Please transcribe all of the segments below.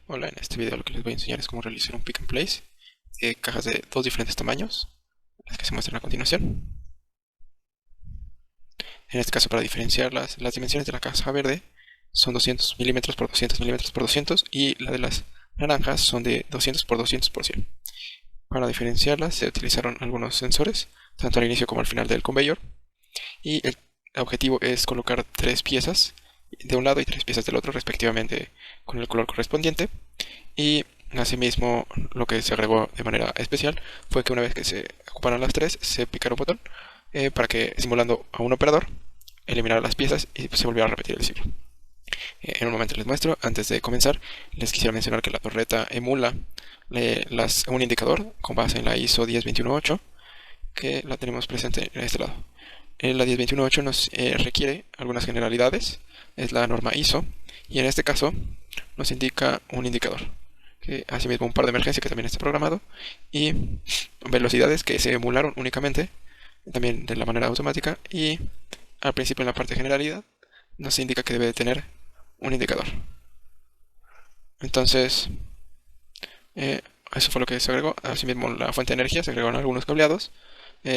Hola, en este video lo que les voy a enseñar es cómo realizar un pick and place de cajas de dos diferentes tamaños, las que se muestran a continuación. En este caso, para diferenciar las dimensiones de la caja verde son 200 milímetros por 200 milímetros por 200 y la de las naranjas son de 200 por 200 por 100. Para diferenciarlas se utilizaron algunos sensores, tanto al inicio como al final del conveyor, y el objetivo es colocar tres piezas de un lado y tres piezas del otro, respectivamente, con el color correspondiente. Y asimismo, lo que se agregó de manera especial fue que una vez que se ocuparan las tres, se picara un botón para que, simulando a un operador, eliminara las piezas y se volviera a repetir el ciclo. En un momento les muestro. Antes de comenzar, les quisiera mencionar que la torreta emula un indicador con base en la ISO 10218, que la tenemos presente en este lado. La 10218 nos requiere algunas generalidades, es la norma ISO, y en este caso nos indica un indicador, que asimismo un par de emergencia que también está programado, y velocidades que se emularon únicamente, también de la manera automática, y al principio en la parte de generalidad nos indica que debe de tener un indicador. Entonces, eso fue lo que se agregó. Asimismo, la fuente de energía se agregó en algunos cableados,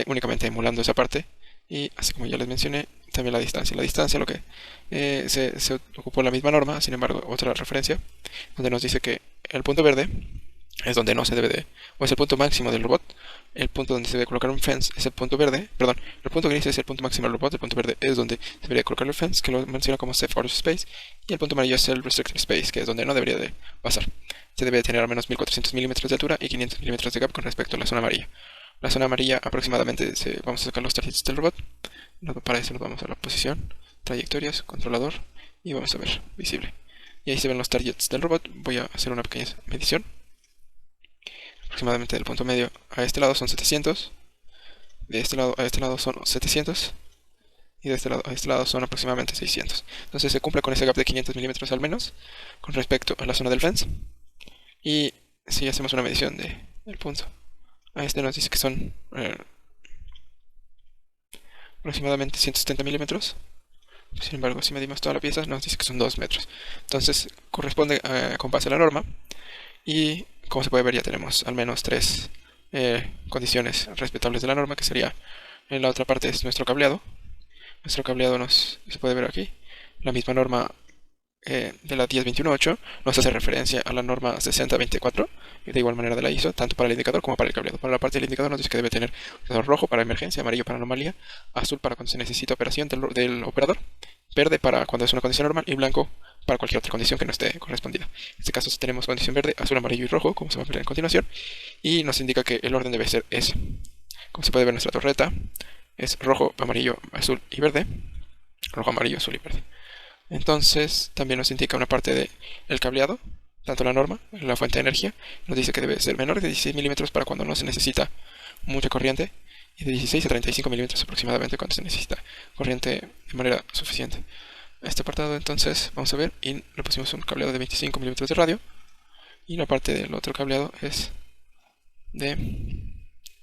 únicamente emulando esa parte. Y así como ya les mencioné, también la distancia. La distancia, lo que se ocupó la misma norma, sin embargo, otra referencia, donde nos dice que el punto verde es donde no se debe de, o es el punto máximo del robot. El punto donde se debe colocar un fence es el punto verde, perdón, el punto gris es el punto máximo del robot, el punto verde es donde se debería colocar el fence, que lo menciona como safe out of space, y el punto amarillo es el restricted space, que es donde no debería de pasar. Se debe de tener al menos 1400 milímetros de altura y 500 milímetros de gap con respecto a la zona amarilla. La zona amarilla aproximadamente vamos a sacar los targets del robot. Para eso nos vamos a la posición, trayectorias, controlador, y vamos a ver visible. Y ahí se ven los targets del robot. Voy a hacer una pequeña medición. Aproximadamente del punto medio a este lado son 700, de este lado a este lado son 700, y de este lado a este lado son aproximadamente 600. Entonces se cumple con ese gap de 500 milímetros al menos con respecto a la zona del fence. Y si hacemos una medición del punto a este, nos dice que son aproximadamente 170 milímetros. Sin embargo, si medimos toda la pieza, nos dice que son 2 metros. Entonces corresponde con base a la norma. Y como se puede ver, ya tenemos al menos tres condiciones respetables de la norma, que sería, en la otra parte es nuestro cableado. Nuestro cableado se puede ver aquí. La misma norma de la 10218 nos hace referencia a la norma 6024, y de igual manera de la ISO, tanto para el indicador como para el cableado. Para la parte del indicador nos dice que debe tener un rojo para emergencia, amarillo para anomalía, azul para cuando se necesita operación del operador, verde para cuando es una condición normal y blanco para cualquier otra condición que no esté correspondida. En este caso tenemos condición verde, azul, amarillo y rojo, como se va a ver a continuación, y nos indica que el orden debe ser ese. Como se puede ver, nuestra torreta es rojo, amarillo, azul y verde. Rojo, amarillo, azul y verde. Entonces también nos indica una parte del cableado, tanto la norma, la fuente de energía, nos dice que debe ser menor de 16 milímetros para cuando no se necesita mucha corriente, y de 16 a 35 milímetros aproximadamente cuando se necesita corriente de manera suficiente. Este apartado entonces vamos a ver, y le pusimos un cableado de 25 milímetros de radio, y la parte del otro cableado es de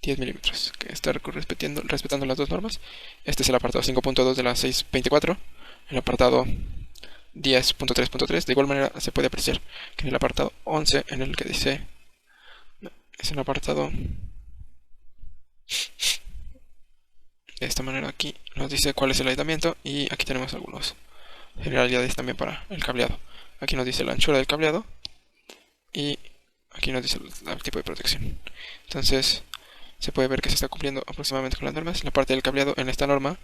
10 milímetros, que está respetando las dos normas. Este es el apartado 5.2 de la 624, el apartado 10.3.3. De igual manera se puede apreciar que en el apartado 11, en el que dice, es un apartado de esta manera, aquí nos dice cuál es el aislamiento, y aquí tenemos algunas generalidades también para el cableado. Aquí nos dice la anchura del cableado y aquí nos dice el tipo de protección. Entonces se puede ver que se está cumpliendo aproximadamente con las normas. La parte del cableado en esta norma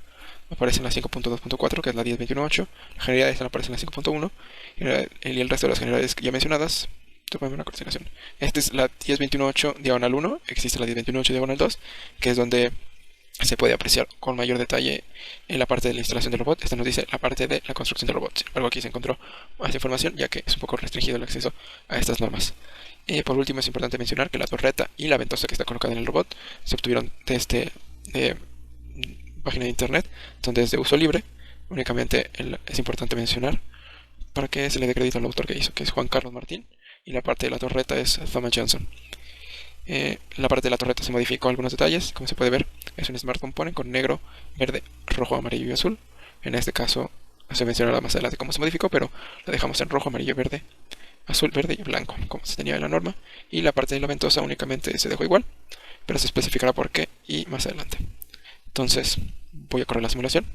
aparece en la 5.2.4, que es la 10218. La generalidad aparece en la 5.1 y el resto de las generalidades ya mencionadas toman una coordinación. Esta es la 10218 diagonal 1, existe la 10218 diagonal 2, que es donde se puede apreciar con mayor detalle en la parte de la instalación del robot. Esta nos dice la parte de la construcción del robot. Sin embargo, aquí se encontró más información, ya que es un poco restringido el acceso a estas normas. Por último, es importante mencionar que la torreta y la ventosa que está colocada en el robot se obtuvieron de página de internet, donde es de uso libre. Únicamente es importante mencionar para que se le dé crédito al autor que hizo, que es Juan Carlos Martín, y la parte de la torreta es Thomas Johnson. La parte de la torreta se modificó algunos detalles. Como se puede ver, es un Smart Component con negro, verde, rojo, amarillo y azul. En este caso se mencionará más adelante cómo se modificó, pero la dejamos en rojo, amarillo, verde, azul, verde y blanco, como se tenía en la norma. Y la parte de la ventosa únicamente se dejó igual, pero se especificará por qué y más adelante. Entonces voy a correr la simulación.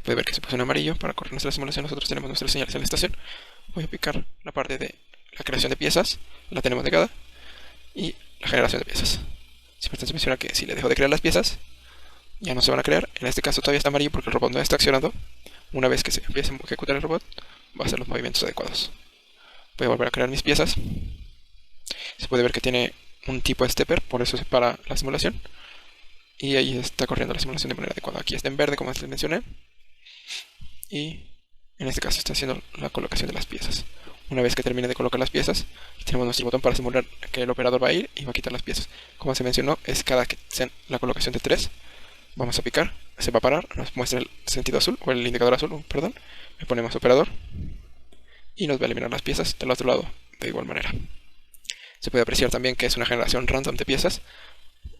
Puede ver que se puso en amarillo. Para correr nuestra simulación nosotros tenemos nuestras señales en la estación. Voy a picar la parte de la creación de piezas, la tenemos negada, y la generación de piezas. Es importante mencionar que si le dejo de crear las piezas, ya no se van a crear. En este caso todavía está amarillo porque el robot no está accionando. Una vez que se empiece a ejecutar el robot, va a hacer los movimientos adecuados. Voy a volver a crear mis piezas. Se puede ver que tiene un tipo de stepper, por eso se para la simulación. Y ahí está corriendo la simulación de manera adecuada. Aquí está en verde, como les mencioné. Y en este caso está haciendo la colocación de las piezas. Una vez que termine de colocar las piezas, tenemos nuestro botón para simular que el operador va a ir y va a quitar las piezas. Como se mencionó, es cada que sea la colocación de 3. Vamos a picar, se va a parar, nos muestra el sentido azul, o el indicador azul, perdón. Le ponemos operador y nos va a eliminar las piezas del otro lado de igual manera. Se puede apreciar también que es una generación random de piezas.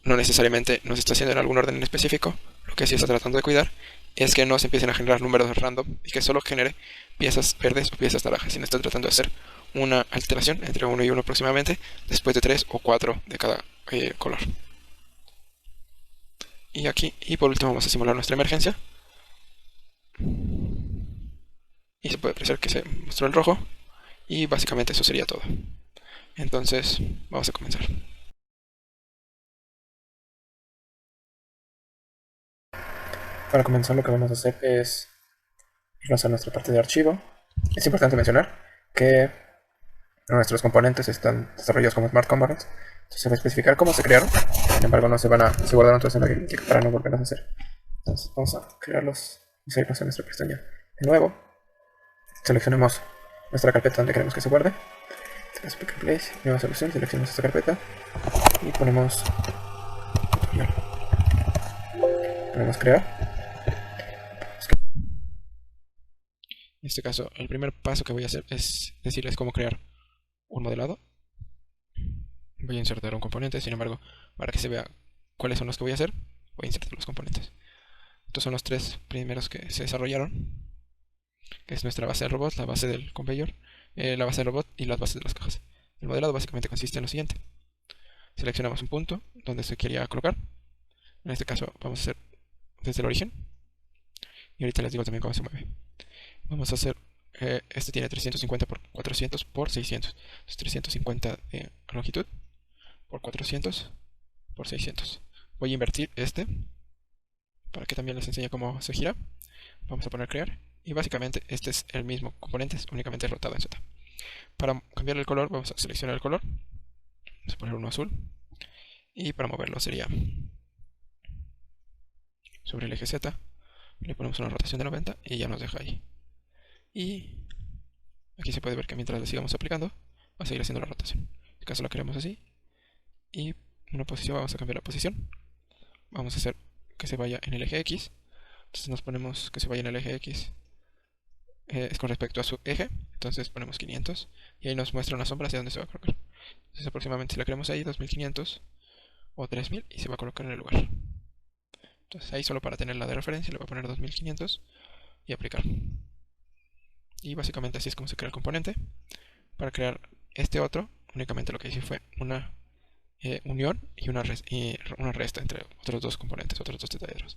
No necesariamente nos está haciendo en algún orden en específico. Lo que sí está tratando de cuidar es que no se empiecen a generar números random y que solo genere piezas verdes o piezas naranjas, sino está tratando de hacer una alteración entre 1 y 1 aproximadamente, después de 3 o 4 de cada color. Y aquí, y por último vamos a simular nuestra emergencia. Y se puede apreciar que se mostró en rojo. Y básicamente eso sería todo. Entonces, vamos a comenzar. Para comenzar lo que vamos a hacer es irnos a nuestra parte de archivo. Es importante mencionar que nuestros componentes están desarrollados como Smart Components. Entonces se va a especificar cómo se crearon. Sin embargo, se guardaron todos en la biblioteca para no volverlos a hacer. Entonces vamos a crearlos y seguirnos en nuestra pestaña de nuevo. Seleccionemos nuestra carpeta donde queremos que se guarde. Place, nueva solución, seleccionamos esta carpeta y ponemos tutorial. Ponemos crear. En este caso, el primer paso que voy a hacer es decirles cómo crear un modelado. Voy a insertar un componente, sin embargo, para que se vea cuáles son los que voy a hacer, voy a insertar los componentes. Estos son los 3 primeros que se desarrollaron, que es nuestra base del robot, la base del conveyor, la base del robot y las bases de las cajas. El modelado básicamente consiste en lo siguiente. Seleccionamos un punto donde se quería colocar. En este caso vamos a hacer desde el origen. Y ahorita les digo también cómo se mueve. Vamos a hacer, este tiene 350 por 400 por 600. Entonces 350 de longitud por 400 por 600. Voy a invertir este para que también les enseñe cómo se gira. Vamos a poner crear. Y básicamente este es el mismo componente, es únicamente rotado en Z. Para cambiar el color vamos a seleccionar el color. Vamos a poner uno azul. Y para moverlo sería sobre el eje Z. Le ponemos una rotación de 90 y ya nos deja ahí. Y aquí se puede ver que mientras le sigamos aplicando, va a seguir haciendo la rotación. En este caso la queremos así. Y una posición, vamos a cambiar la posición. Vamos a hacer que se vaya en el eje X. Entonces nos ponemos que se vaya en el eje X. Es con respecto a su eje. Entonces ponemos 500. Y ahí nos muestra una sombra hacia dónde se va a colocar. Entonces aproximadamente si la queremos ahí, 2500 o 3000 y se va a colocar en el lugar. Entonces ahí solo para tenerla de referencia le voy a poner 2500 y aplicar. Y básicamente así es como se crea el componente. Para crear este otro, únicamente lo que hice fue una unión y una resta entre otros dos componentes, otros dos tetraedros.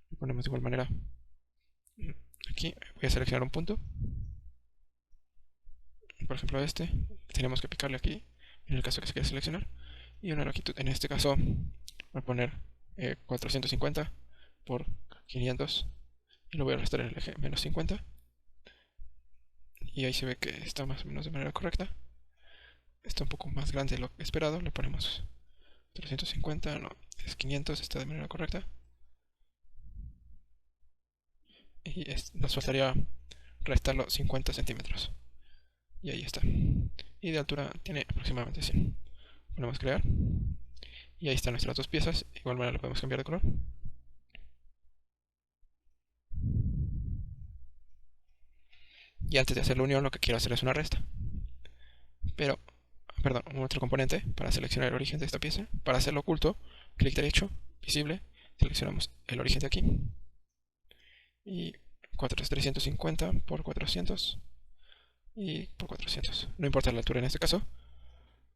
Lo ponemos de igual manera. Aquí voy a seleccionar un punto. Por ejemplo este, tenemos que picarle aquí, en el caso que se quiera seleccionar. Y una longitud, en este caso voy a poner 450 por 500 y lo voy a restar en el eje menos 50. Y ahí se ve que está más o menos de manera correcta. Está un poco más grande de lo esperado. Le ponemos 350, no, es 500, está de manera correcta. Y nos faltaría restarlo 50 centímetros. Y ahí está. Y de altura tiene aproximadamente 100. Ponemos crear. Y ahí están nuestras dos piezas. De igual manera le podemos cambiar de color. Y antes de hacer la unión lo que quiero hacer es una resta. Pero, perdón, un otro componente para seleccionar el origen de esta pieza. Para hacerlo oculto, clic derecho, visible, seleccionamos el origen de aquí. Y 350 por 400 y por 400. No importa la altura en este caso.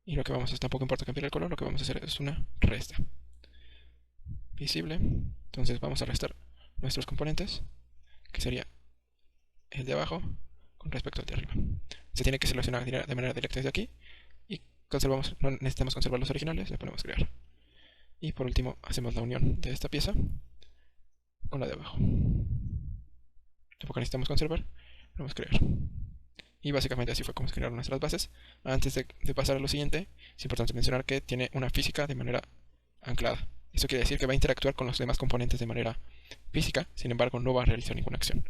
Y lo que vamos a hacer, tampoco importa cambiar el color, lo que vamos a hacer es una resta visible. Entonces vamos a restar nuestros componentes, que sería el de abajo con respecto al de arriba. Se tiene que seleccionar de manera directa desde aquí y conservamos, no necesitamos conservar los originales, le ponemos crear. Y por último hacemos la unión de esta pieza con la de abajo. Tampoco necesitamos conservar, vamos a crear. Y básicamente así fue como se crearon nuestras bases. Antes de pasar a lo siguiente, es importante mencionar que tiene una física de manera anclada. Eso quiere decir que va a interactuar con los demás componentes de manera física, sin embargo no va a realizar ninguna acción.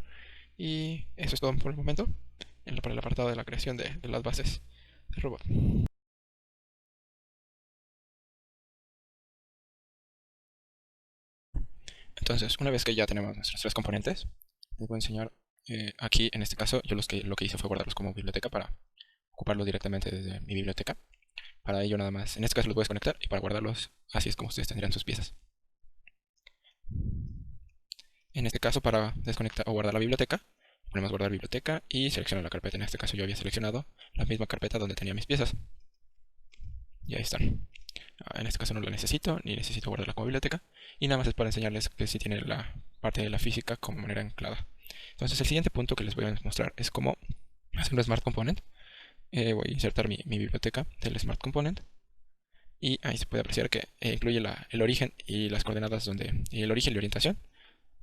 Y eso es todo por el momento para el apartado de la creación de las bases de robot. Entonces, una vez que ya tenemos nuestros tres componentes, les voy a enseñar aquí, en este caso, yo lo que hice fue guardarlos como biblioteca para ocuparlos directamente desde mi biblioteca. Para ello nada más, en este caso los voy a desconectar y para guardarlos, así es como ustedes tendrían sus piezas. En este caso, para desconectar o guardar la biblioteca, ponemos guardar biblioteca y selecciono la carpeta. En este caso yo había seleccionado la misma carpeta donde tenía mis piezas. Y ahí están. En este caso no la necesito, ni necesito guardarla como biblioteca. Y nada más es para enseñarles que sí tiene la parte de la física como manera anclada. Entonces el siguiente punto que les voy a mostrar es cómo hacer un Smart Component. Voy a insertar mi biblioteca del Smart Component. Y ahí se puede apreciar que incluye el origen y las coordenadas y el origen y orientación.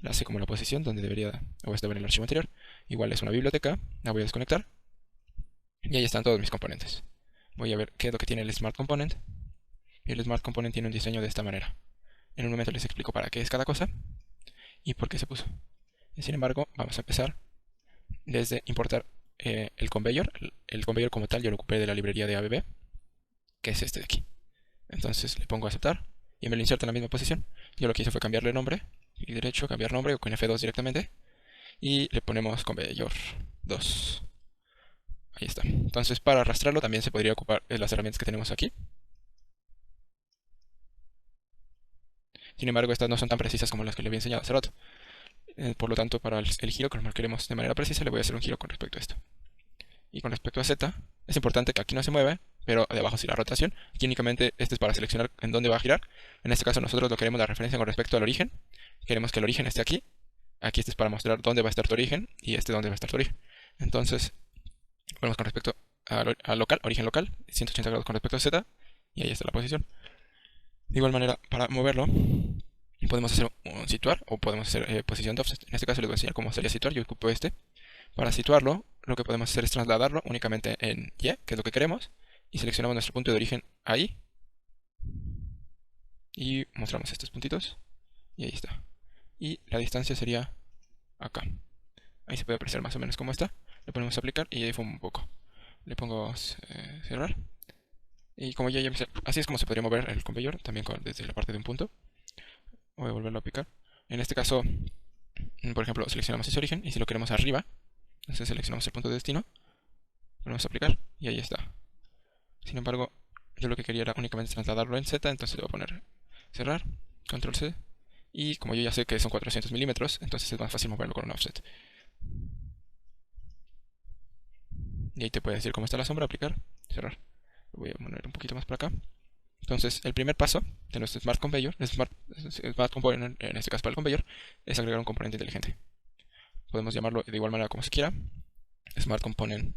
La hace como la posición donde debería o estaba en el archivo anterior. Igual es una biblioteca, la voy a desconectar. Y ahí están todos mis componentes. Voy a ver qué es lo que tiene el Smart Component. Y el Smart Component tiene un diseño de esta manera. En un momento les explico para qué es cada cosa y por qué se puso. Sin embargo, vamos a empezar desde importar el conveyor. El conveyor como tal yo lo ocupé de la librería de ABB, que es este de aquí. Entonces le pongo a aceptar y me lo inserta en la misma posición. Yo lo que hice fue cambiarle nombre, clic derecho, cambiar nombre o con F2 directamente. Y le ponemos conveyor 2. Ahí está. Entonces para arrastrarlo también se podría ocupar las herramientas que tenemos aquí. Sin embargo, estas no son tan precisas como las que le había enseñado hace rato. Por lo tanto, para el giro que lo marcaremos de manera precisa, le voy a hacer un giro con respecto a esto. Y con respecto a Z, es importante que aquí no se mueve, pero de abajo sí la rotación. Aquí únicamente este es para seleccionar en dónde va a girar. En este caso nosotros lo queremos la referencia con respecto al origen. Queremos que el origen esté aquí. Aquí este es para mostrar dónde va a estar tu origen y este dónde va a estar tu origen. Entonces, ponemos con respecto a local, origen local, 180 grados con respecto a Z, y ahí está la posición. De igual manera, para moverlo, podemos hacer un situar o podemos hacer posición de offset. En este caso les voy a enseñar cómo sería situar. Yo ocupo este. Para situarlo, lo que podemos hacer es trasladarlo únicamente en Y, que es lo que queremos, y seleccionamos nuestro punto de origen ahí. Y mostramos estos puntitos. Y ahí está. Y la distancia sería acá. Ahí se puede apreciar más o menos cómo está. Le ponemos aplicar y ahí fue un poco. Le pongo cerrar. Y como ya así es como se podría mover el conveyor, también desde la parte de un punto. Voy a volverlo a aplicar. En este caso, por ejemplo, seleccionamos ese origen y si lo queremos arriba, entonces seleccionamos el punto de destino, ponemos aplicar y ahí está. Sin embargo, yo lo que quería era únicamente trasladarlo en Z, entonces le voy a poner cerrar, control C. Y como yo ya sé que son 400 milímetros, entonces es más fácil moverlo con un offset. Y ahí te puede decir cómo está la sombra, aplicar, cerrar. Lo voy a poner un poquito más para acá. Entonces, el primer paso de nuestro Smart Conveyor, Smart Component, en este caso para el Conveyor, es agregar un componente inteligente. Podemos llamarlo de igual manera como se quiera. Smart Component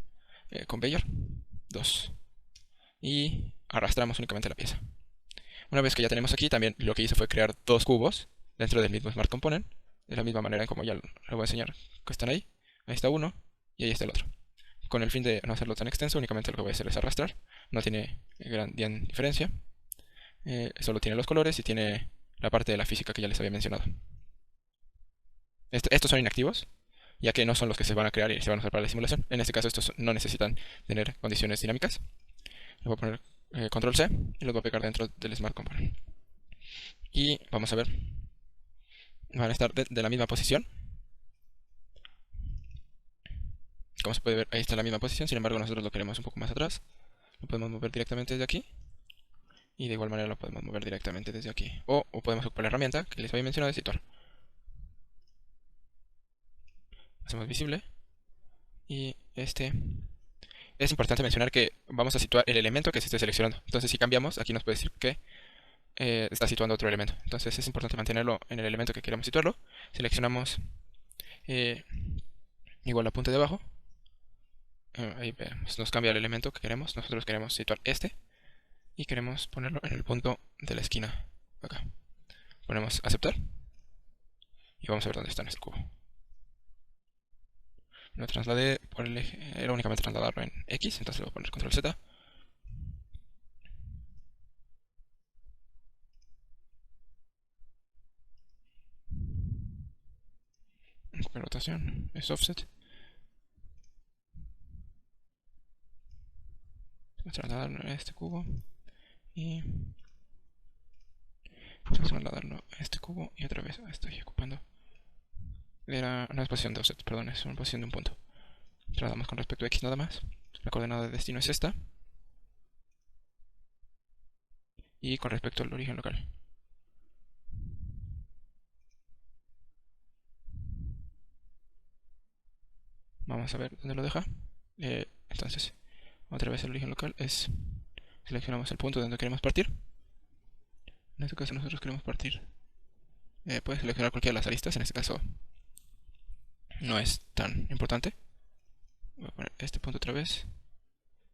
Conveyor 2. Y arrastramos únicamente la pieza. Una vez que ya tenemos aquí, también lo que hice fue crear dos cubos dentro del mismo Smart Component. De la misma manera como ya lo voy a enseñar que están ahí. Ahí está uno y ahí está el otro. Con el fin de no hacerlo tan extenso, únicamente lo que voy a hacer es arrastrar. No tiene gran diferencia. Solo tiene los colores y tiene la parte de la física que ya les había mencionado. Estos son inactivos, ya que no son los que se van a crear y se van a usar para la simulación. En este caso estos no necesitan tener condiciones dinámicas. Le voy a poner control C y los voy a pegar dentro del Smart Component. Y vamos a ver, van a estar de la misma posición. Como se puede ver, ahí está la misma posición, sin embargo nosotros lo queremos un poco más atrás. Lo podemos mover directamente desde aquí. Y de igual manera lo podemos mover directamente desde aquí. O podemos ocupar la herramienta que les había mencionado de situar. Hacemos visible. Y este es importante mencionar que vamos a situar el elemento que se esté seleccionando. Entonces si cambiamos, aquí nos puede decir que está situando otro elemento. Entonces es importante mantenerlo en el elemento que queremos situarlo. Seleccionamos igual la punta de abajo. Ahí vemos, nos cambia el elemento que queremos. Nosotros queremos situar este y queremos ponerlo en el punto de la esquina acá. Ponemos aceptar y vamos a ver dónde está en este cubo. Lo trasladé por el eje, era únicamente trasladarlo en X, entonces le voy a poner control Z. Rotación es offset. Voy a trasladarlo a este cubo y trasladarlo a este cubo y otra vez estoy ocupando. No es posición de offset, perdón, es una posición de un punto. Trasladamos con respecto a X nada más. La coordenada de destino es esta. Y con respecto al origen local. Vamos a ver dónde lo deja. Entonces, otra vez el origen local es... Seleccionamos el punto donde queremos partir. En este caso nosotros queremos partir. Puedes seleccionar cualquiera de las aristas, en este caso no es tan importante. Voy a poner este punto otra vez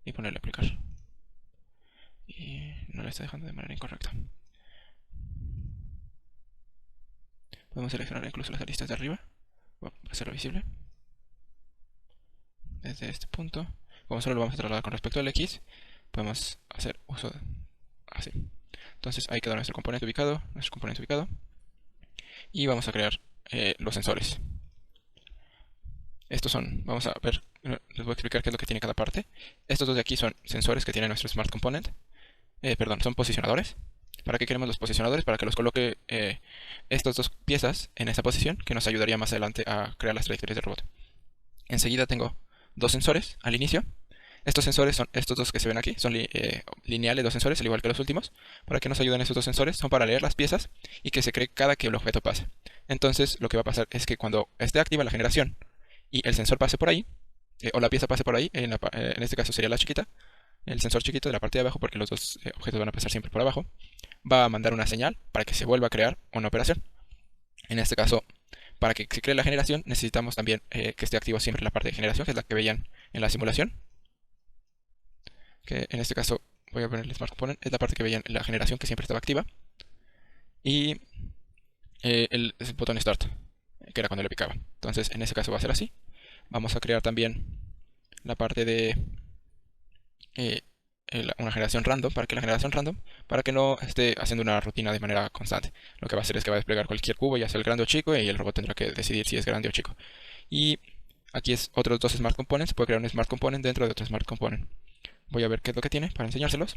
y ponerle aplicar. Y no le está dejando de manera incorrecta. Podemos seleccionar incluso las aristas de arriba. Voy a hacerlo visible. Desde este punto, como solo lo vamos a trasladar con respecto al X, podemos hacer uso de así. Entonces ahí queda nuestro componente ubicado, y vamos a crear los sensores. Estos son, vamos a ver, les voy a explicar qué es lo que tiene cada parte. Estos dos de aquí son sensores que tiene nuestro Smart Component. Perdón, son posicionadores. ¿Para qué queremos los posicionadores? Para que los coloque estas dos piezas en esa posición, que nos ayudaría más adelante a crear las trayectorias del robot. Enseguida tengo dos sensores al inicio. Estos sensores son estos dos que se ven aquí, son lineales dos sensores, al igual que los últimos. ¿Para qué nos ayudan estos dos sensores? Son para leer las piezas y que se cree cada que el objeto pase. Entonces lo que va a pasar es que cuando esté activa la generación y el sensor pase por ahí, o la pieza pase por ahí, en este caso sería la chiquita, el sensor chiquito de la parte de abajo, porque los dos objetos van a pasar siempre por abajo, va a mandar una señal para que se vuelva a crear una operación. En este caso, para que se cree la generación, necesitamos también que esté activo siempre la parte de generación, que es la que veían en la simulación. Que en este caso, voy a poner el Smart Component, es la parte que veían en la generación que siempre estaba activa. Y el botón Start, que era cuando le picaba. Entonces, en este caso va a ser así. Vamos a crear también la parte de una generación random, para que no esté haciendo una rutina de manera constante. Lo que va a hacer es que va a desplegar cualquier cubo, ya sea el grande o chico, y el robot tendrá que decidir si es grande o chico. Y aquí es otros dos Smart Components, puede crear un Smart Component dentro de otro Smart Component. Voy a ver qué es lo que tiene para enseñárselos.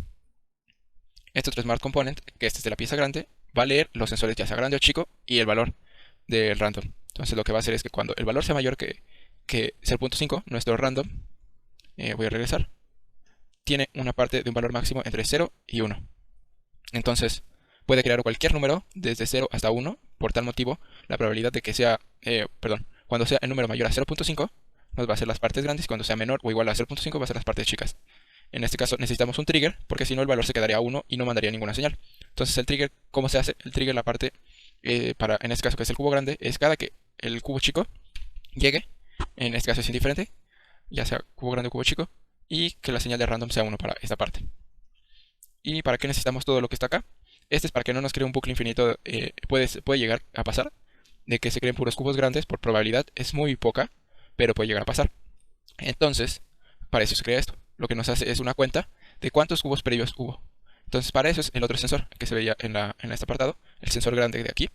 Este otro Smart Component, que este es de la pieza grande, va a leer los sensores ya sea grande o chico y el valor del random. Entonces lo que va a hacer es que cuando el valor sea mayor que 0.5, nuestro random, voy a regresar, tiene una parte de un valor máximo entre 0 y 1. Entonces puede crear cualquier número desde 0 hasta 1. Por tal motivo, la probabilidad de que sea, cuando sea el número mayor a 0.5, nos va a hacer las partes grandes, y cuando sea menor o igual a 0.5 va a ser las partes chicas. En este caso necesitamos un trigger, porque si no el valor se quedaría a 1 y no mandaría ninguna señal. Entonces el trigger, ¿cómo se hace? El trigger, la parte, en este caso que es el cubo grande, es cada que el cubo chico llegue, en este caso es indiferente, ya sea cubo grande o cubo chico, y que la señal de random sea 1 para esta parte. ¿Y para qué necesitamos todo lo que está acá? Este es para que no nos cree un bucle infinito. Puede llegar a pasar de que se creen puros cubos grandes, por probabilidad es muy poca, pero puede llegar a pasar. Entonces, para eso se crea esto. Lo que nos hace es una cuenta de cuántos cubos previos hubo. Entonces, para eso es el otro sensor que se veía en este apartado, el sensor grande de aquí.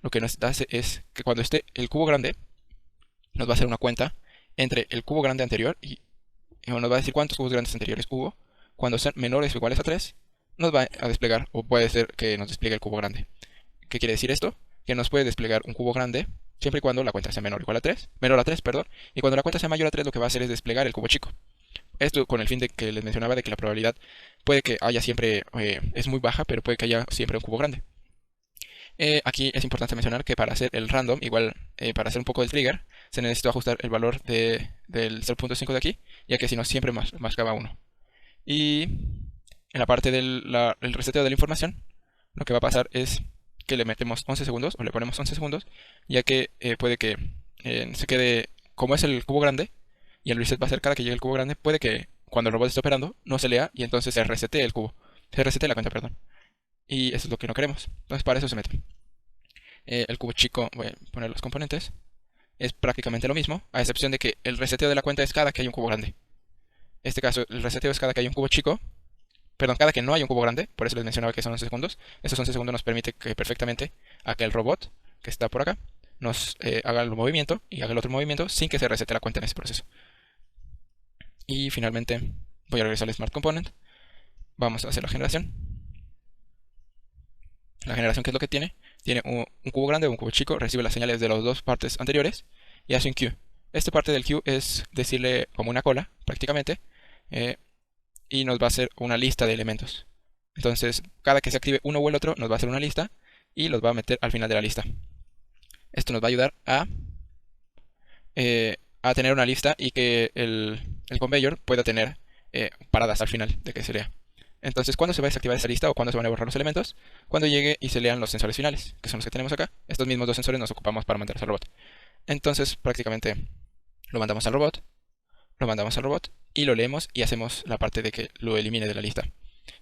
Lo que nos hace es que cuando esté el cubo grande, nos va a hacer una cuenta entre el cubo grande anterior y nos va a decir cuántos cubos grandes anteriores hubo. Cuando sean menores o iguales a 3, nos va a desplegar, o puede ser que nos despliegue el cubo grande. ¿Qué quiere decir esto? Que nos puede desplegar un cubo grande siempre y cuando la cuenta sea menor a 3, perdón, y cuando la cuenta sea mayor a 3 lo que va a hacer es desplegar el cubo chico. Esto con el fin de que les mencionaba de que la probabilidad puede que haya siempre, es muy baja, pero puede que haya siempre un cubo grande. Aquí es importante mencionar que para hacer el random, igual para hacer un poco del trigger, se necesita ajustar el valor del 0.5 de aquí, ya que si no siempre marcaba 1. Y en la parte del reseteo de la información, lo que va a pasar es que le metemos 11 segundos, o le ponemos 11 segundos, ya que puede que se quede, como es el cubo grande, y el reset va a ser cada que llegue el cubo grande, puede que cuando el robot esté operando, no se lea, y entonces se resetee el cubo. Se resetee la cuenta, perdón. Y eso es lo que no queremos. Entonces para eso se mete. El cubo chico, voy a poner los componentes, es prácticamente lo mismo, a excepción de que el reseteo de la cuenta es cada que hay un cubo grande. En este caso, el reseteo es cada que hay un cubo chico, perdón, cada que no hay un cubo grande, por eso les mencionaba que son 11 segundos. Esos 11 segundos nos permite que perfectamente a que el robot que está por acá nos haga el movimiento y haga el otro movimiento sin que se resete la cuenta en ese proceso. Y finalmente voy a regresar al Smart Component. Vamos a hacer la generación. La generación, ¿qué es lo que tiene? Tiene un cubo grande o un cubo chico, recibe las señales de las dos partes anteriores y hace un queue. Esta parte del queue es decirle como una cola, prácticamente, y nos va a hacer una lista de elementos. Entonces, cada que se active uno o el otro, nos va a hacer una lista y los va a meter al final de la lista. Esto nos va a ayudar a tener una lista y que el conveyor pueda tener paradas al final de que se lea. Entonces, ¿cuándo se va a desactivar esa lista o cuándo se van a borrar los elementos? Cuando llegue y se lean los sensores finales, que son los que tenemos acá. Estos mismos dos sensores nos ocupamos para mandarlos al robot. Entonces, prácticamente lo mandamos al robot, lo mandamos al robot y lo leemos y hacemos la parte de que lo elimine de la lista.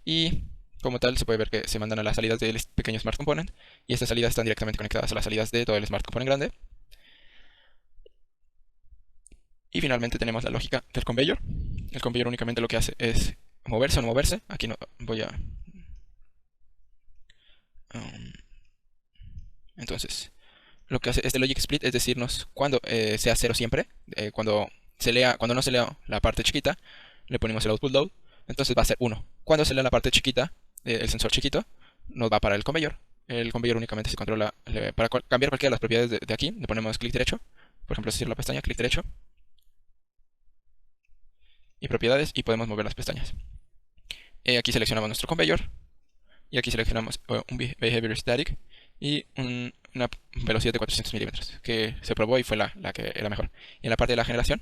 Y como tal, se puede ver que se mandan a las salidas del pequeño Smart Component y estas salidas están directamente conectadas a las salidas de todo el Smart Component grande. Y finalmente tenemos la lógica del conveyor. El conveyor únicamente lo que hace es moverse o no moverse. Aquí no voy a... entonces, lo que hace este logic split es decirnos cuando sea cero siempre. Cuando no se lea la parte chiquita, le ponemos el output load. Entonces va a ser 1. Cuando se lea la parte chiquita, el sensor chiquito, nos va para el conveyor. El conveyor únicamente se controla para cambiar cualquiera de las propiedades de aquí. Le ponemos clic derecho. Por ejemplo, cierro la pestaña, clic derecho. Y propiedades y podemos mover las pestañas. Aquí seleccionamos nuestro conveyor. Y aquí seleccionamos un behavior static y una velocidad de 400 milímetros, que se probó y fue la que era mejor. Y en la parte de la generación,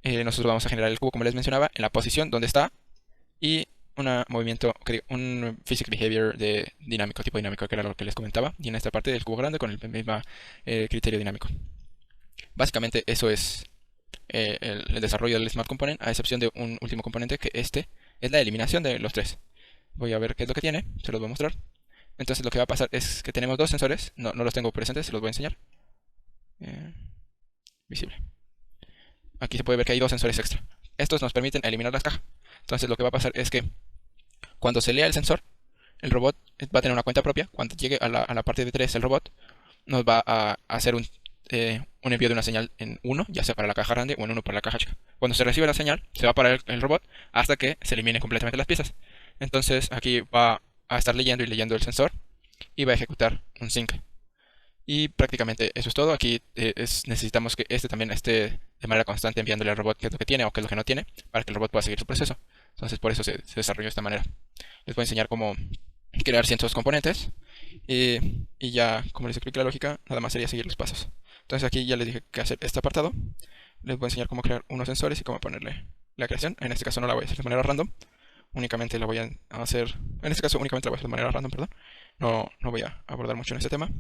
nosotros vamos a generar el cubo, como les mencionaba, en la posición donde está y un physical behavior de dinámico, tipo dinámico, que era lo que les comentaba. Y en esta parte del cubo grande con el mismo criterio dinámico. Básicamente eso es el desarrollo del Smart Component, a excepción de un último componente, que este es la eliminación de los tres. Voy a ver qué es lo que tiene, se los voy a mostrar. Entonces lo que va a pasar es que tenemos dos sensores, no los tengo presentes, se los voy a enseñar. Visible. Aquí se puede ver que hay dos sensores extra. Estos nos permiten eliminar las cajas. Entonces lo que va a pasar es que cuando se lea el sensor, el robot va a tener una cuenta propia. Cuando llegue a la parte de 3 el robot, nos va a hacer un envío de una señal en 1, ya sea para la caja grande o en 1 para la caja chica. Cuando se recibe la señal, se va para el robot hasta que se eliminen completamente las piezas. Entonces aquí va a estar leyendo y leyendo el sensor y va a ejecutar un sync. Y prácticamente eso es todo. Aquí necesitamos que este también esté de manera constante enviándole al robot qué es lo que tiene o qué es lo que no tiene para que el robot pueda seguir su proceso. Entonces por eso se desarrolló de esta manera. Les voy a enseñar cómo crear cientos componentes y ya, como les expliqué la lógica, nada más sería seguir los pasos. Entonces aquí ya les dije que hacer este apartado. Les voy a enseñar cómo crear unos sensores y cómo ponerle la creación. En este caso no la voy a hacer de manera random. Únicamente la voy a hacer, en este caso únicamente la voy a hacer de manera random, perdón. No voy a abordar mucho en este tema,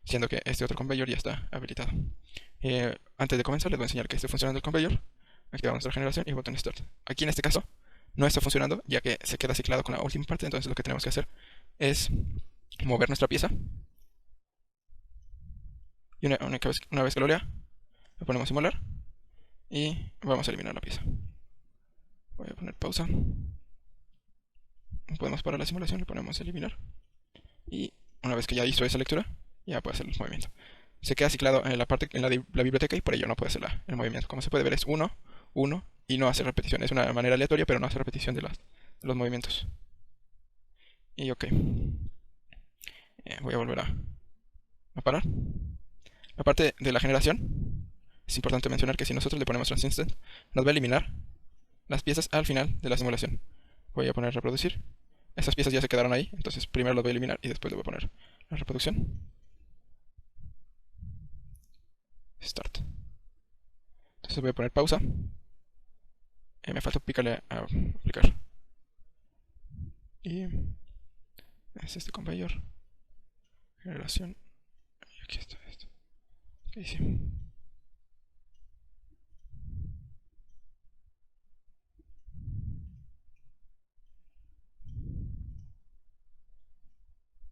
siendo que este otro conveyor ya está habilitado. Antes de comenzar les voy a enseñar que esté funcionando el conveyor. Activamos nuestra generación y botón Start. Aquí en este caso no está funcionando ya que se queda ciclado con la última parte, entonces lo que tenemos que hacer es mover nuestra pieza. Y una vez que lo lea, lo ponemos a simular y vamos a eliminar la pieza. Voy a poner pausa. Podemos parar la simulación, le ponemos a eliminar. Y una vez que ya hizo esa lectura, ya puede hacer el movimiento. Se queda ciclado en la biblioteca y por ello no puede hacer el movimiento. Como se puede ver es 1, 1 y no hace repetición. Es una manera aleatoria, pero no hace repetición de los movimientos. Y ok. Voy a volver a parar. La parte de la generación, es importante mencionar que si nosotros le ponemos transinstant, nos va a eliminar las piezas al final de la simulación. Voy a poner reproducir. Esas piezas ya se quedaron ahí, entonces primero las voy a eliminar y después le voy a poner la reproducción. Start. Entonces voy a poner pausa. Me falta picarle a aplicar. Y es este conveyor. Generación. Y aquí está esto. ¿Qué dice?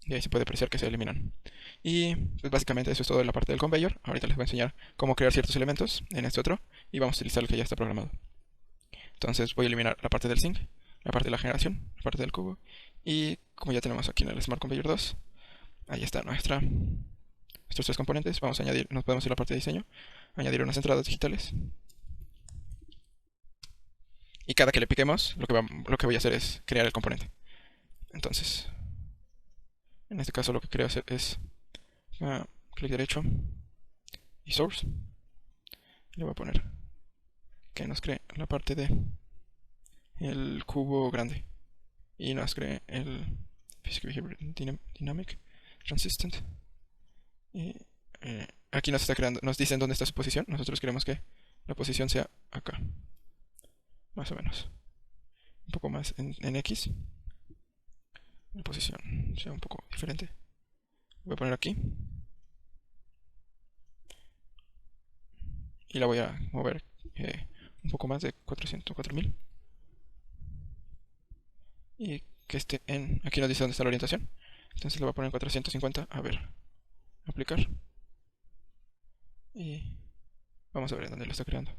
Y ahí se puede apreciar que se eliminan. Y pues básicamente eso es todo de la parte del conveyor. Ahorita les voy a enseñar cómo crear ciertos elementos en este otro. Y vamos a utilizar el que ya está programado. Entonces voy a eliminar la parte del sync, la parte de la generación, la parte del cubo. Y como ya tenemos aquí en el Smart Conveyor 2, ahí está nuestros tres componentes. Vamos a añadir, nos podemos ir a la parte de diseño, añadir unas entradas digitales. Y cada que le piquemos, lo que voy a hacer es crear el componente. Entonces, en este caso lo que quiero hacer es clic derecho y source. Le voy a poner que nos cree la parte de el cubo grande y nos cree el Physical Behavior Dynamic Transistent. Y aquí nos está creando, nos dicen dónde está su posición. Nosotros queremos que la posición sea acá, más o menos, un poco más en X. La posición sea un poco diferente. Voy a poner aquí y la voy a mover un poco más de 404.000 y que esté en, aquí nos dice dónde está la orientación, entonces le voy a poner 450, a ver, aplicar y vamos a ver dónde lo está creando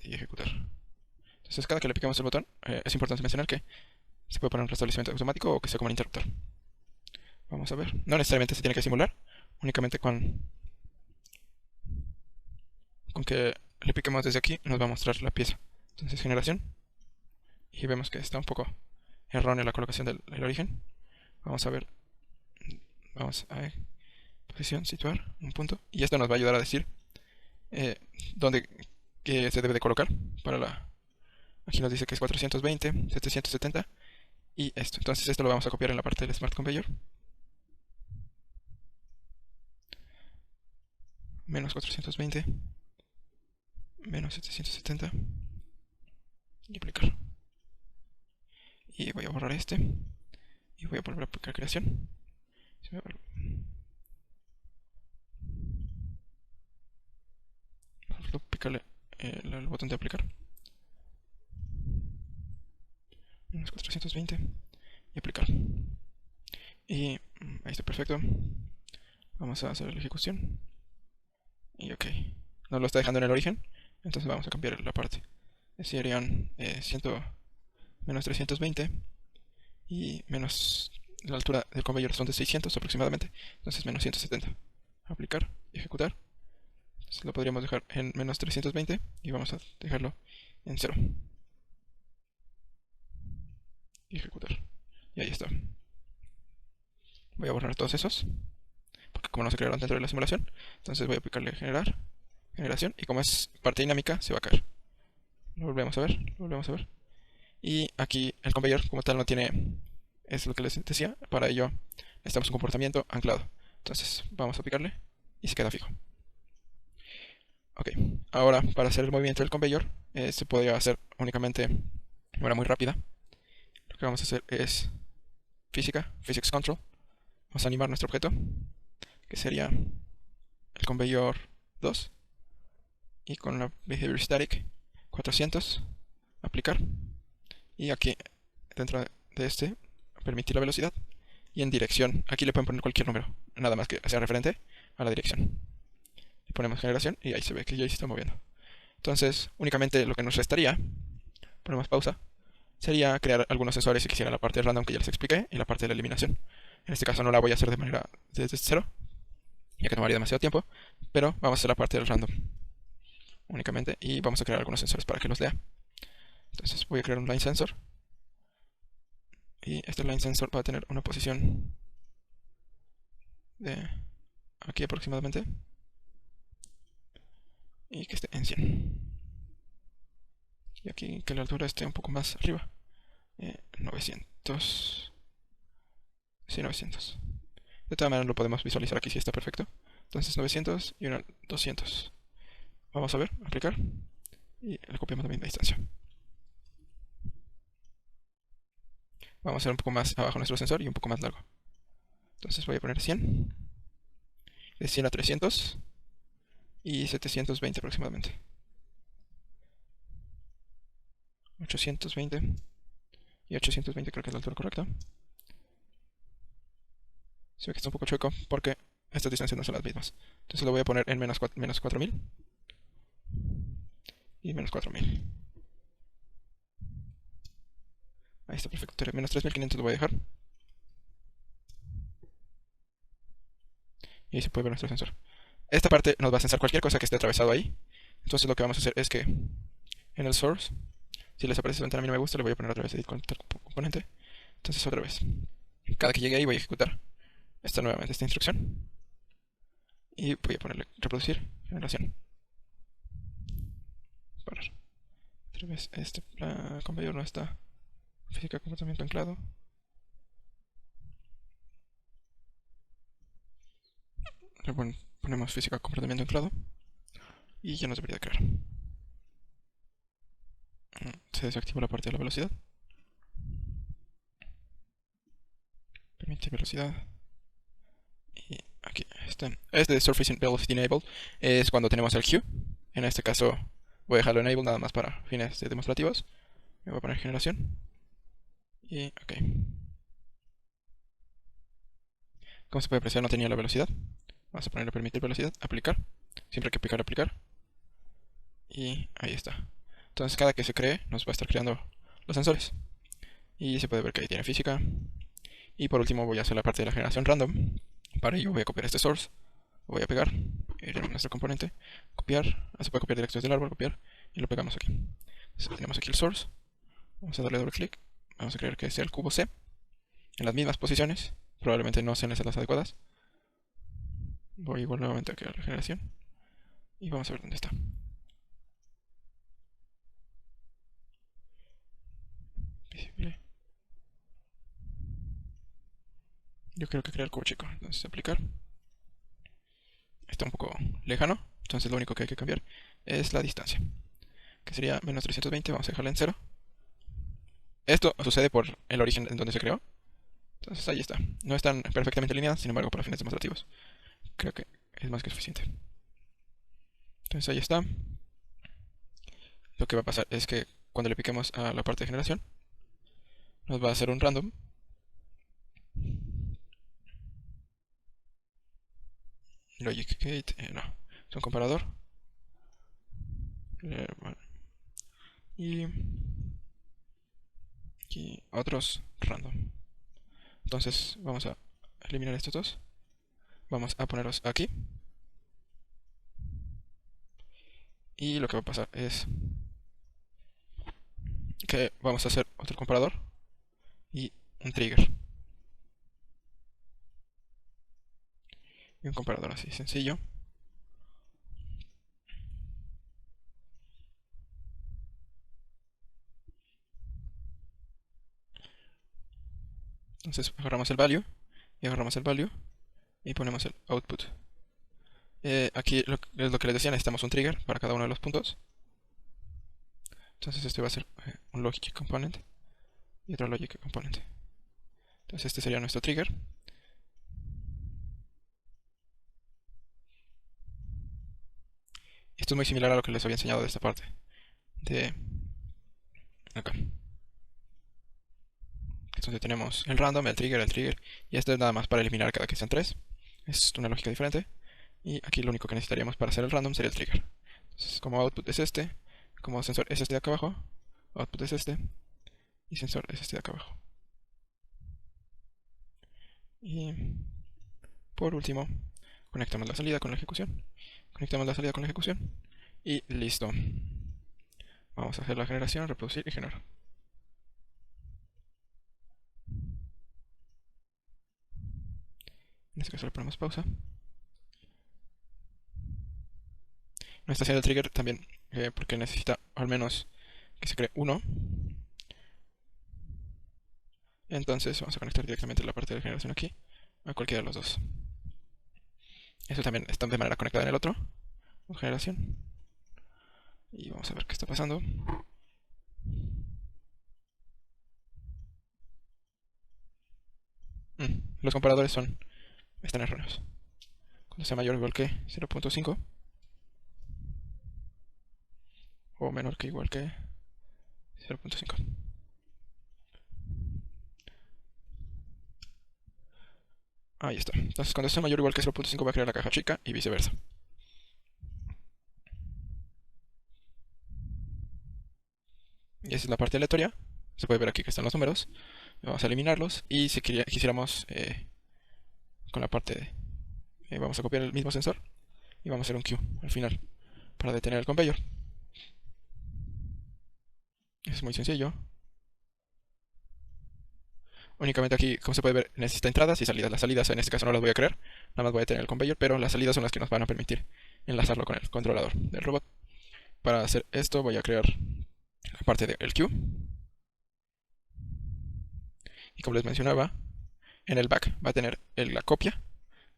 y ejecutar. Entonces cada que le picamos el botón es importante mencionar que se puede poner un restablecimiento automático o que sea como un interruptor. Vamos a ver, no necesariamente se tiene que simular, únicamente con que le piquemos desde aquí nos va a mostrar la pieza. Entonces generación y vemos que está un poco errónea la colocación del origen. Vamos a ver, vamos a posición, situar, un punto, y esto nos va a ayudar a decir dónde que se debe de colocar para la, aquí nos dice que es 420, 770 y esto. Entonces esto lo vamos a copiar en la parte del Smart Conveyor. Menos 420, menos 770 y aplicar. Y voy a borrar este y voy a volver a aplicar creación. Picarle el botón de aplicar. Menos 420 y aplicar. Y ahí está perfecto. Vamos a hacer la ejecución. Y ok, nos lo está dejando en el origen. Entonces vamos a cambiar la parte. Serían menos 320 y menos la altura del conveyor son de 600 aproximadamente. Entonces menos 170. Aplicar y ejecutar. Entonces lo podríamos dejar en menos 320 y vamos a dejarlo en 0. Y ejecutar. Y ahí está. Voy a borrar todos esos, porque como no se crearon dentro de la simulación, entonces voy a aplicarle generación, y como es parte dinámica, se va a caer. Lo volvemos a ver, lo volvemos a ver. Y aquí el conveyor como tal no tiene, es lo que les decía, para ello necesitamos un comportamiento anclado. Entonces vamos a aplicarle y se queda fijo. Ok, ahora para hacer el movimiento del conveyor se podría hacer únicamente de manera muy rápida. Lo que vamos a hacer es Physics Control. Vamos a animar nuestro objeto, que sería el conveyor 2. Y con la Behavior Static 400, aplicar. Y aquí, dentro de este, permitir la velocidad. Y en dirección, aquí le pueden poner cualquier número, nada más que sea referente a la dirección. Le ponemos generación y ahí se ve que ya se está moviendo. Entonces, únicamente lo que nos restaría, ponemos pausa, sería crear algunos sensores si quisiera la parte de random que ya les expliqué y la parte de la eliminación. En este caso no la voy a hacer de manera desde cero, ya que tomaría demasiado tiempo, pero vamos a hacer la parte del random únicamente y vamos a crear algunos sensores para que los lea. Entonces voy a crear un line sensor y este line sensor va a tener una posición de aquí aproximadamente y que esté en 100 y aquí que la altura esté un poco más arriba, 960 Sí, 900. De todas maneras lo podemos visualizar aquí si está perfecto. Entonces 900 y una 200. Vamos a ver, aplicar. Y le copiamos la misma distancia. Vamos a hacer un poco más abajo nuestro sensor y un poco más largo. Entonces voy a poner 100. De 100 a 300. Y 720 aproximadamente. 820. Y 820 creo que es la altura correcta. Se ve que está un poco chueco porque estas distancias no son las mismas. Entonces lo voy a poner en menos 4000 y menos 4000. Ahí está perfecto. Menos 3500 lo voy a dejar. Y ahí se puede ver nuestro sensor. Esta parte nos va a sensar cualquier cosa que esté atravesado ahí. Entonces lo que vamos a hacer es que en el source, si les aparece esa ventana a mí no me gusta, le voy a poner otra vez edit componente. Entonces otra vez. Cada que llegue ahí voy a ejecutar nuevamente esta instrucción. Y voy a ponerle reproducir generación. Parar. Otra vez este conveyor no está. Física comportamiento anclado. Le ponemos física comportamiento anclado. Y ya nos debería crear. Se desactivó la parte de la velocidad. Permite velocidad. Y aquí está. Este Surface Velocity Enable es cuando tenemos el Q. En este caso voy a dejarlo enable nada más para fines demostrativos. Me voy a poner generación. Y ok. Como se puede apreciar no tenía la velocidad. Vamos a ponerle permitir velocidad, aplicar. Siempre hay que aplicar, aplicar. Y ahí está. Entonces cada que se cree nos va a estar creando los sensores. Y se puede ver que ahí tiene física. Y por último voy a hacer la parte de la generación random. Para ello voy a copiar este source. Lo voy a pegar. Ir en nuestro componente. Copiar. Se puede copiar directo desde el árbol, copiar. Y lo pegamos aquí. Entonces tenemos aquí el source. Vamos a darle doble clic. Vamos a creer que sea el cubo C. En las mismas posiciones. Probablemente no sean esas las adecuadas. Voy igual nuevamente a crear la generación. Y vamos a ver dónde está. Visible. Yo creo que crear el cubo chico. Entonces aplicar. Está un poco lejano. Entonces lo único que hay que cambiar es la distancia. Que sería menos 320. Vamos a dejarla en 0. Esto sucede por el origen en donde se creó. Entonces ahí está. No están perfectamente alineadas, sin embargo, para fines demostrativos creo que es más que suficiente. Entonces ahí está. Lo que va a pasar es que cuando le piquemos a la parte de generación, nos va a hacer un random. Logic gate, no, es un comparador. Bueno. Y aquí otros random. Entonces vamos a eliminar estos dos. Vamos a ponerlos aquí. Y lo que va a pasar es que vamos a hacer otro comparador y un trigger. Y un comparador así sencillo. Entonces agarramos el value y agarramos el value y ponemos el output. Aquí es lo que les decía, necesitamos un trigger para cada uno de los puntos. Entonces este va a ser un logic component y otro logic component. Entonces este sería nuestro trigger. Esto es muy similar a lo que les había enseñado de esta parte. De acá. Entonces tenemos el random, el trigger, y esto es nada más para eliminar cada que sean tres. Es una lógica diferente. Y aquí lo único que necesitaríamos para hacer el random sería el trigger. Entonces, como output es este, como sensor es este de acá abajo, output es este, y sensor es este de acá abajo. Y por último, conectamos la salida con la ejecución. Conectamos la salida con la ejecución. Y listo. Vamos a hacer la generación, reproducir y generar. En este caso le ponemos pausa. No está haciendo el trigger también, porque necesita al menos que se cree uno. Entonces vamos a conectar directamente la parte de generación aquí a cualquiera de los dos. Eso también está de manera conectada en el otro, generación. Y vamos a ver qué está pasando. Los comparadores están erróneos. Cuando sea mayor o igual que 0.5 o menor que igual que 0.5. Ahí está. Entonces cuando sea mayor o igual que 0.5 va a crear la caja chica y viceversa. Y esa es la parte aleatoria. Se puede ver aquí que están los números. Vamos a eliminarlos. Y si quisiéramos con la parte de... vamos a copiar el mismo sensor y vamos a hacer un Q al final para detener el conveyor. Es muy sencillo. Únicamente aquí, como se puede ver, necesita entradas y salidas. Las salidas en este caso no las voy a crear, nada más voy a tener el conveyor, pero las salidas son las que nos van a permitir enlazarlo con el controlador del robot. Para hacer esto voy a crear la parte del Q. Y como les mencionaba, en el back va a tener la copia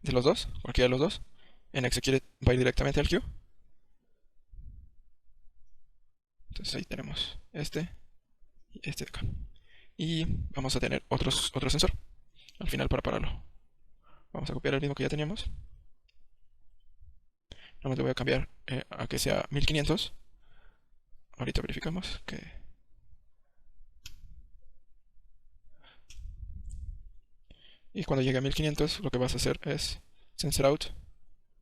de los dos, cualquiera de los dos. En execute va a ir directamente al Q. Entonces ahí tenemos este y este de acá. Y vamos a tener otro sensor al final para pararlo. Vamos a copiar el mismo que ya teníamos. Nada más le voy a cambiar a que sea 1500. Ahorita verificamos que... Y cuando llegue a 1500 lo que vas a hacer es sensor out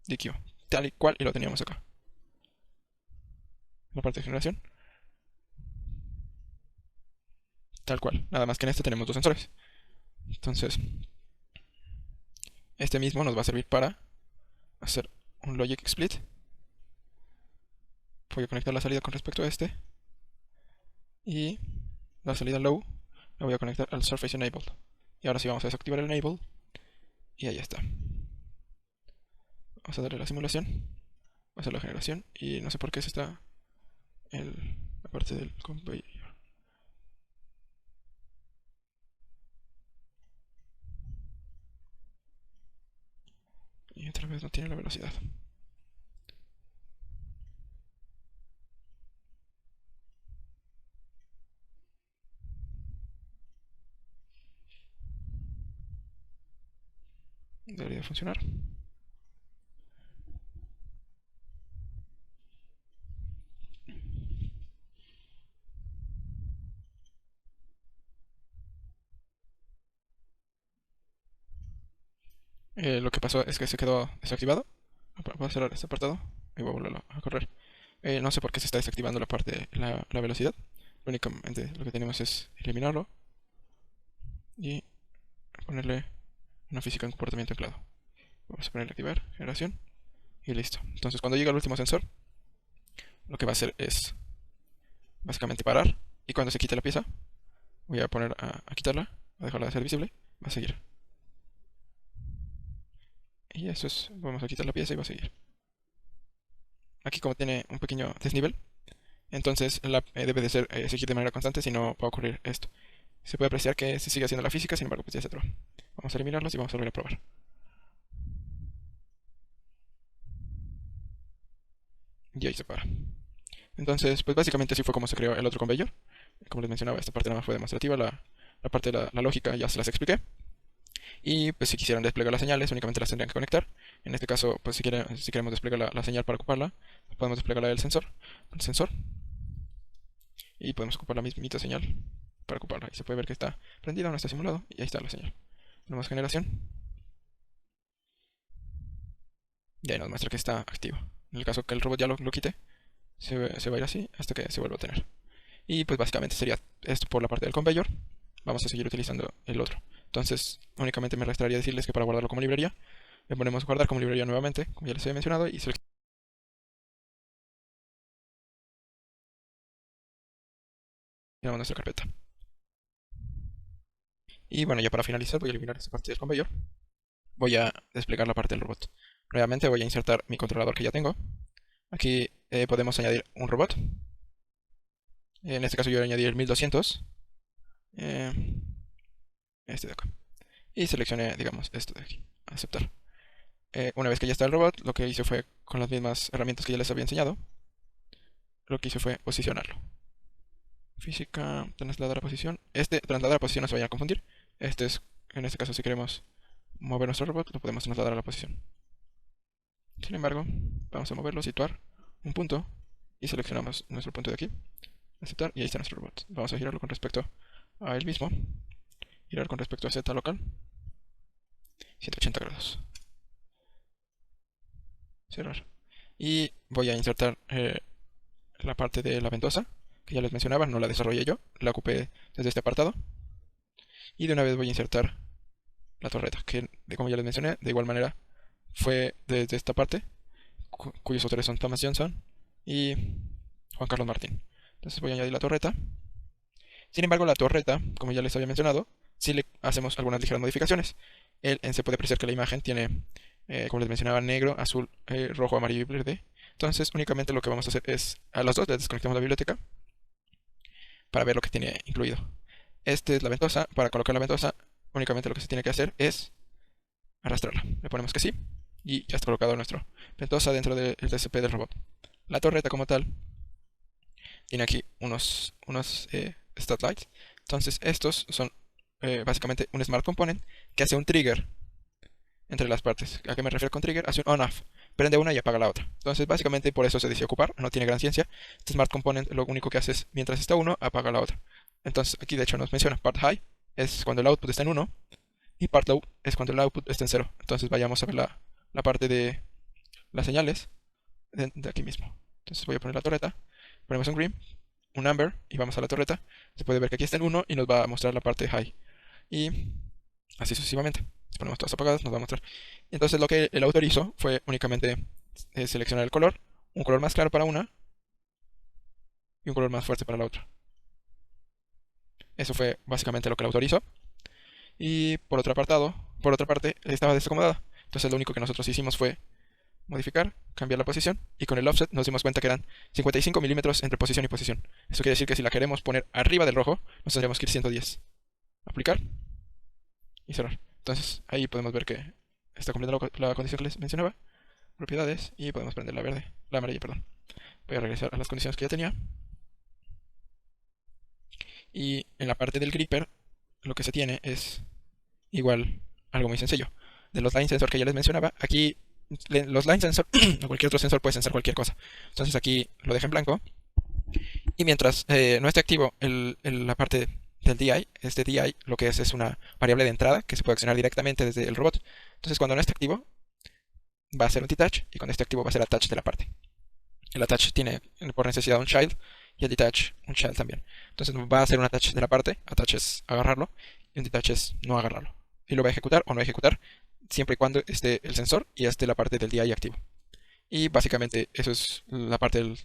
DQ, tal y cual y lo teníamos acá. La parte de generación. Tal cual. Nada más que en este tenemos dos sensores. Entonces, este mismo nos va a servir para hacer un logic split. Voy a conectar la salida con respecto a este. Y la salida low la voy a conectar al surface enabled. Y ahora sí vamos a desactivar el enable. Y ahí está. Vamos a darle la simulación. Vamos a hacer la generación. Y no sé por qué se está la parte del conveyor. Y otra vez no tiene la velocidad. Debería funcionar. Lo que pasó es que se quedó desactivado. Voy a cerrar este apartado y voy a volverlo a correr. No sé por qué se está desactivando la parte, la velocidad. Únicamente lo que tenemos es eliminarlo y ponerle una física en comportamiento anclado. Vamos a ponerle activar, generación y listo. Entonces cuando llegue al último sensor, lo que va a hacer es básicamente parar y cuando se quite la pieza, voy a poner a quitarla, a dejarla de ser visible, va a seguir. Y eso es, vamos a quitar la pieza y va a seguir. Aquí como tiene un pequeño desnivel, entonces debe de ser seguir de manera constante, si no va a ocurrir esto. Se puede apreciar que se sigue haciendo la física, sin embargo pues ya se trabó. Vamos a eliminarlos y vamos a volver a probar. Y ahí se para. Entonces, pues básicamente así fue como se creó el otro conveyor. Como les mencionaba, esta parte nada más fue demostrativa, la parte de la lógica ya se las expliqué. Y pues si quisieran desplegar las señales, únicamente las tendrían que conectar. En este caso, pues si queremos desplegar la señal para ocuparla, podemos desplegarla del sensor, el sensor. Y podemos ocupar la mismita señal para ocuparla. Y se puede ver que está prendida, no está simulado, y ahí está la señal. Tenemos generación. Y ahí nos muestra que está activo. En el caso que el robot ya lo quite, se va a ir así hasta que se vuelva a tener. Y pues básicamente sería esto por la parte del conveyor. Vamos a seguir utilizando el otro. Entonces, únicamente me restaría decirles que para guardarlo como librería, le ponemos guardar como librería nuevamente, como ya les había mencionado, y seleccionamos nuestra carpeta. Y bueno, ya para finalizar voy a eliminar esta parte del conveyor. Voy a desplegar la parte del robot. Nuevamente voy a insertar mi controlador que ya tengo. Aquí podemos añadir un robot. En este caso yo voy a añadir el 1200. este de acá. Y seleccioné, digamos, esto de aquí, aceptar. Una vez que ya está el robot, lo que hice fue, con las mismas herramientas que ya les había enseñado, lo que hice fue posicionarlo. Física, trasladar a posición. Este trasladar a posición no se vayan a confundir. Este es, en este caso, si queremos mover nuestro robot, lo podemos trasladar a la posición. Sin embargo, vamos a moverlo, situar un punto y seleccionamos nuestro punto de aquí, aceptar, y ahí está nuestro robot. Vamos a girarlo con respecto a él mismo, girar con respecto a Z local, 180 grados. Cerrar. Y voy a insertar la parte de la ventosa, que ya les mencionaba, no la desarrollé yo, la ocupé desde este apartado. Y de una vez voy a insertar la torreta, que como ya les mencioné, de igual manera fue desde esta parte, cuyos autores son Thomas Johnson y Juan Carlos Martín. Entonces voy a añadir la torreta. Sin embargo, la torreta, como ya les había mencionado, si le hacemos algunas ligeras modificaciones. Se puede apreciar que la imagen tiene, como les mencionaba, negro, azul, rojo, amarillo y verde. Entonces, únicamente lo que vamos a hacer es, a las dos les desconectamos la biblioteca para ver lo que tiene incluido. Esta es la ventosa. Para colocar la ventosa, únicamente lo que se tiene que hacer es arrastrarla. Le ponemos que sí y ya está colocado nuestro ventosa dentro del DCP del robot. La torreta como tal tiene aquí unos stat lights. Entonces estos son básicamente un smart component que hace un trigger entre las partes. ¿A qué me refiero con trigger? Hace un on-off. Prende una y apaga la otra. Entonces básicamente por eso se dice ocupar. No tiene gran ciencia. Este smart component lo único que hace es, mientras está uno, apaga la otra. Entonces aquí de hecho nos menciona part high es cuando el output está en 1 y part low es cuando el output está en 0. Entonces vayamos a ver la parte de las señales de aquí mismo. Entonces voy a poner la torreta. Ponemos un green, un amber y vamos a la torreta. Se puede ver que aquí está en 1 y nos va a mostrar la parte high. Y así sucesivamente. Si ponemos todas apagadas nos va a mostrar. Entonces lo que el autor hizo fue únicamente seleccionar el color. Un color más claro para una y un color más fuerte para la otra. Eso fue básicamente lo que el autor hizo. Y por otra parte, estaba desacomodada. Entonces lo único que nosotros hicimos fue modificar, cambiar la posición y con el offset nos dimos cuenta que eran 55 milímetros entre posición y posición. Eso quiere decir que si la queremos poner arriba del rojo, nos tendríamos que ir 110. Aplicar y cerrar. Entonces ahí podemos ver que está cumpliendo la condición que les mencionaba. Propiedades y podemos prender la amarilla, perdón. Voy a regresar a las condiciones que ya tenía. Y en la parte del gripper lo que se tiene es igual algo muy sencillo. De los line sensor que ya les mencionaba, aquí los line sensor o cualquier otro sensor puede sensar cualquier cosa. Entonces aquí lo dejo en blanco. Y mientras no esté activo la parte del DI, este DI lo que es una variable de entrada que se puede accionar directamente desde el robot. Entonces cuando no esté activo va a ser un detach y cuando esté activo va a ser attach de la parte. El attach tiene por necesidad un child y el detach un child también. Entonces va a hacer un attach de la parte, attach es agarrarlo y un detach es no agarrarlo. Y lo va a ejecutar o no ejecutar siempre y cuando esté el sensor y esté la parte del DI activo. Y básicamente eso es la parte del...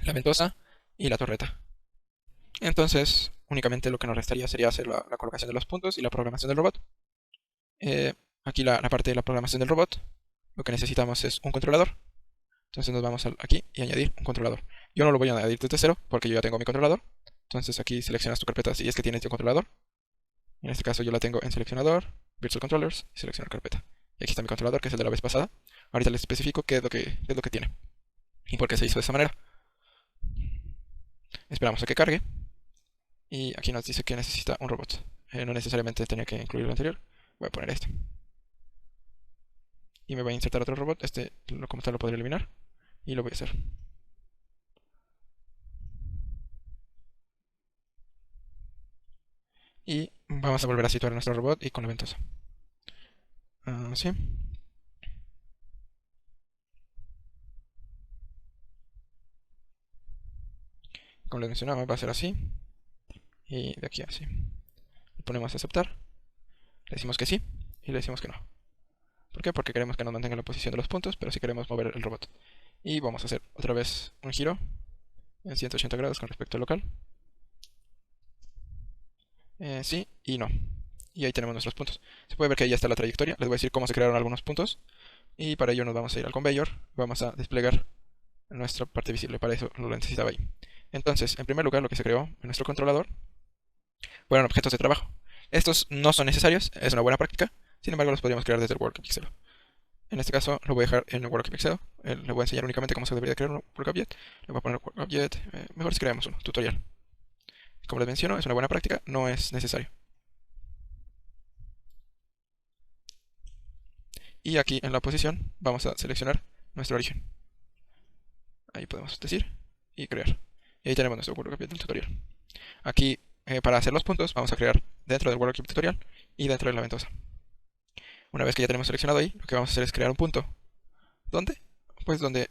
la ventosa y la torreta. Entonces, únicamente lo que nos restaría sería hacer la colocación de los puntos y la programación del robot. Aquí la parte de la programación del robot, lo que necesitamos es un controlador. Entonces nos vamos aquí y añadir un controlador. Yo no lo voy a añadir desde cero porque yo ya tengo mi controlador. Entonces aquí seleccionas tu carpeta si es que tienes tu controlador. En este caso yo la tengo en seleccionador, Virtual Controllers y seleccionar carpeta. Y aquí está mi controlador, que es el de la vez pasada. Ahorita les especifico qué es lo que tiene y por qué se hizo de esa manera. Esperamos a que cargue. Y aquí nos dice que necesita un robot. No necesariamente tenía que incluir lo anterior. Voy a poner este. Y me voy a insertar otro robot. Este como tal lo podría eliminar. Y lo voy a hacer. Y vamos a volver a situar nuestro robot y con la ventosa. Así. Como les mencionaba, va a ser así. Y de aquí a así. Le ponemos a aceptar. Le decimos que sí. Y le decimos que no. ¿Por qué? Porque queremos que nos mantenga la posición de los puntos, pero sí queremos mover el robot. Y vamos a hacer otra vez un giro en 180 grados con respecto al local. Sí y no. Y ahí tenemos nuestros puntos. Se puede ver que ahí ya está la trayectoria. Les voy a decir cómo se crearon algunos puntos. Y para ello nos vamos a ir al conveyor. Vamos a desplegar nuestra parte visible. Para eso lo necesitaba ahí. Entonces, en primer lugar, lo que se creó en nuestro controlador fueron objetos de trabajo. Estos no son necesarios, es una buena práctica, sin embargo los podríamos crear desde el WorkApXL. En este caso lo voy a dejar en el WorkApXL, le voy a enseñar únicamente cómo se debería crear un WorkApJet. Le voy a poner WorkApJet, mejor si creamos uno, tutorial. Como les menciono, es una buena práctica, no es necesario. Y aquí en la posición vamos a seleccionar nuestro origen. Ahí podemos decir y crear. Y ahí tenemos nuestro WorkApJet del tutorial. Aquí, para hacer los puntos, vamos a crear dentro del WorkApJet tutorial y dentro de la ventosa. Una vez que ya tenemos seleccionado ahí, lo que vamos a hacer es crear un punto. ¿Dónde? Pues donde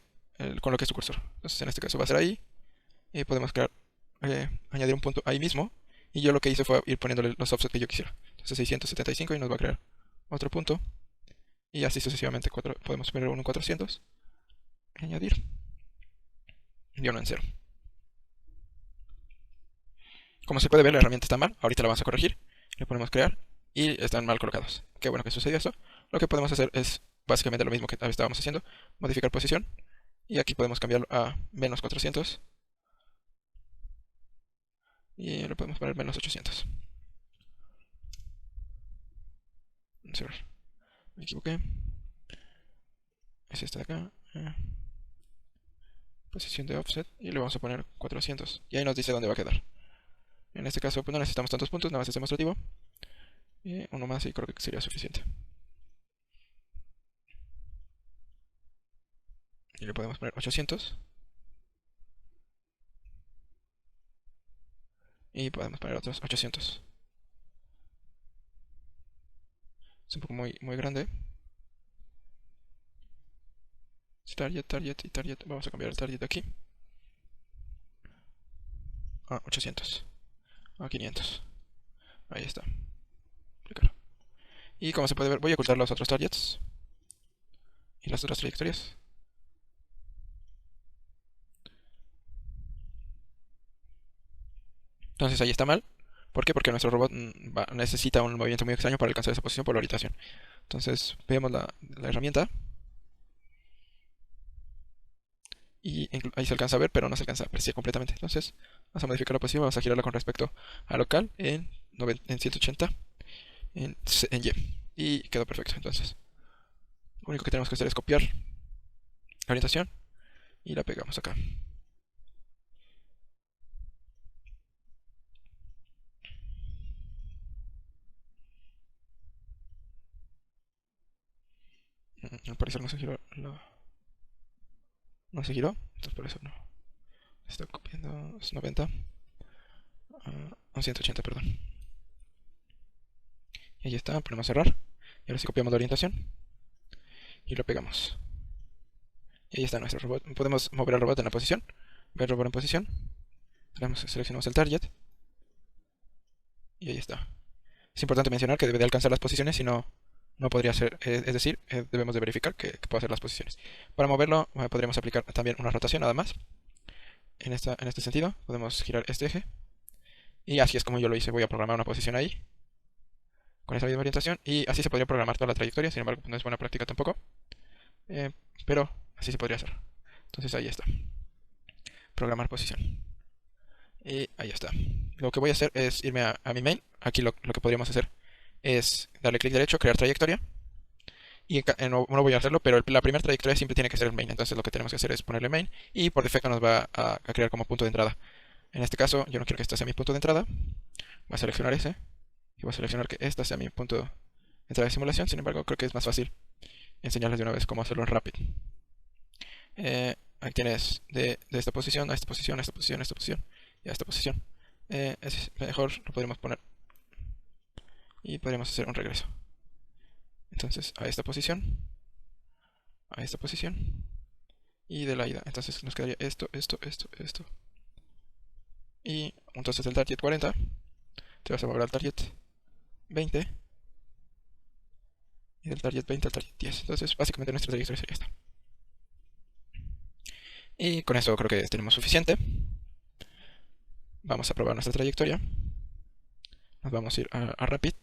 coloque su cursor. Entonces en este caso va a ser ahí. Y podemos crear, añadir un punto ahí mismo. Y yo lo que hice fue ir poniéndole los offsets que yo quisiera. Entonces 675 y nos va a crear otro punto. Y así sucesivamente podemos poner uno en 400. Añadir. Y uno en 0. Como se puede ver, la herramienta está mal. Ahorita la vamos a corregir. Le ponemos crear. Y están mal colocados. Qué bueno que sucedió eso. Lo que podemos hacer es básicamente lo mismo que estábamos haciendo. Modificar posición. Y aquí podemos cambiarlo a menos 400. Y le podemos poner menos 800. Cerrar. Me equivoqué. Es esta de acá. Posición de offset. Y le vamos a poner 400. Y ahí nos dice dónde va a quedar. En este caso pues no necesitamos tantos puntos, nada más es demostrativo. Y uno más y creo que sería suficiente. Y le podemos poner 800. Y podemos poner otros 800. Es un poco muy grande. Target, target y target. Vamos a cambiar el target de aquí. A 800. A 500. Ahí está. Aplicar. Y como se puede ver, voy a ocultar los otros targets. Y las otras trayectorias. Entonces ahí está mal. ¿Por qué? Porque nuestro robot necesita un movimiento muy extraño para alcanzar esa posición por la orientación. Entonces vemos la herramienta. Y ahí se alcanza a ver, pero no se alcanza a apreciar completamente. Entonces vamos a modificar la posición, vamos a girarla con respecto a local en 180 en Y. Y quedó perfecto. Entonces lo único que tenemos que hacer es copiar la orientación y la pegamos acá. Al parecer no se giró no se giró, entonces por eso no. Está copiando 90 a 180, perdón. Y ahí está, ponemos cerrar. Y ahora sí copiamos la orientación y lo pegamos. Y ahí está nuestro robot. Podemos mover al robot en la posición, ver el robot en posición. Seleccionamos el target y ahí está. Es importante mencionar que debe de alcanzar las posiciones, si no, no podría ser, es decir, debemos de verificar que pueda hacer las posiciones. Para moverlo podríamos aplicar también una rotación nada más. En este sentido, podemos girar este eje. Y así es como yo lo hice, voy a programar una posición ahí, con esa misma orientación, y así se podría programar toda la trayectoria, sin embargo no es buena práctica tampoco, pero así se podría hacer. Entonces ahí está, programar posición. Y ahí está. Lo que voy a hacer es irme a mi main. Aquí lo que podríamos hacer es darle clic derecho, crear trayectoria. Y no voy a hacerlo, pero la primera trayectoria siempre tiene que ser el main. Entonces lo que tenemos que hacer es ponerle main y por defecto nos va a crear como punto de entrada. En este caso yo no quiero que este sea mi punto de entrada. Voy a seleccionar ese y voy a seleccionar que este sea mi punto de entrada de simulación. Sin embargo, creo que es más fácil enseñarles de una vez cómo hacerlo en Rapid. Ahí tienes de esta posición a esta posición, a esta posición, a esta posición y a esta posición. Es mejor lo podríamos poner y podríamos hacer un regreso. Entonces a esta posición y de la ida. Entonces nos quedaría esto. Y entonces del target 40 te vas a mover al target 20 y del target 20 al target 10. Entonces básicamente nuestra trayectoria sería esta. Y con eso creo que tenemos suficiente. Vamos a probar nuestra trayectoria. Nos vamos a ir a Rapid.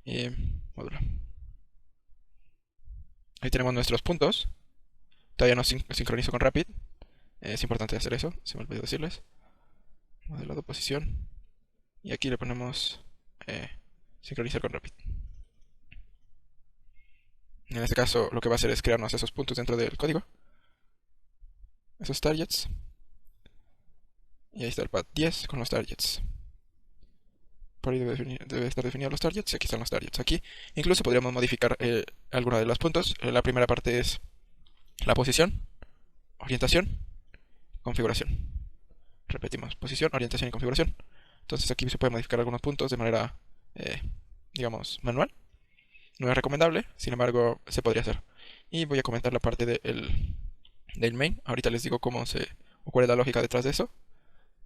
Y módulo. Ahí tenemos nuestros puntos. Todavía no sincronizo con Rapid. Es importante hacer eso, se me olvidó decirles. Modelado posición. Y aquí le ponemos sincronizar con Rapid. En este caso lo que va a hacer es crearnos esos puntos dentro del código. Esos targets. Y ahí está el path 10 con los targets. Por ahí debe estar definido los targets. Y aquí están los targets. Aquí incluso podríamos modificar alguno de los puntos. La primera parte es la posición, orientación, configuración. Repetimos, posición, orientación y configuración. Entonces aquí se puede modificar algunos puntos de manera, digamos, manual. No es recomendable, sin embargo, se podría hacer. Y voy a comentar la parte del main. Ahorita les digo cómo o cuál es la lógica detrás de eso.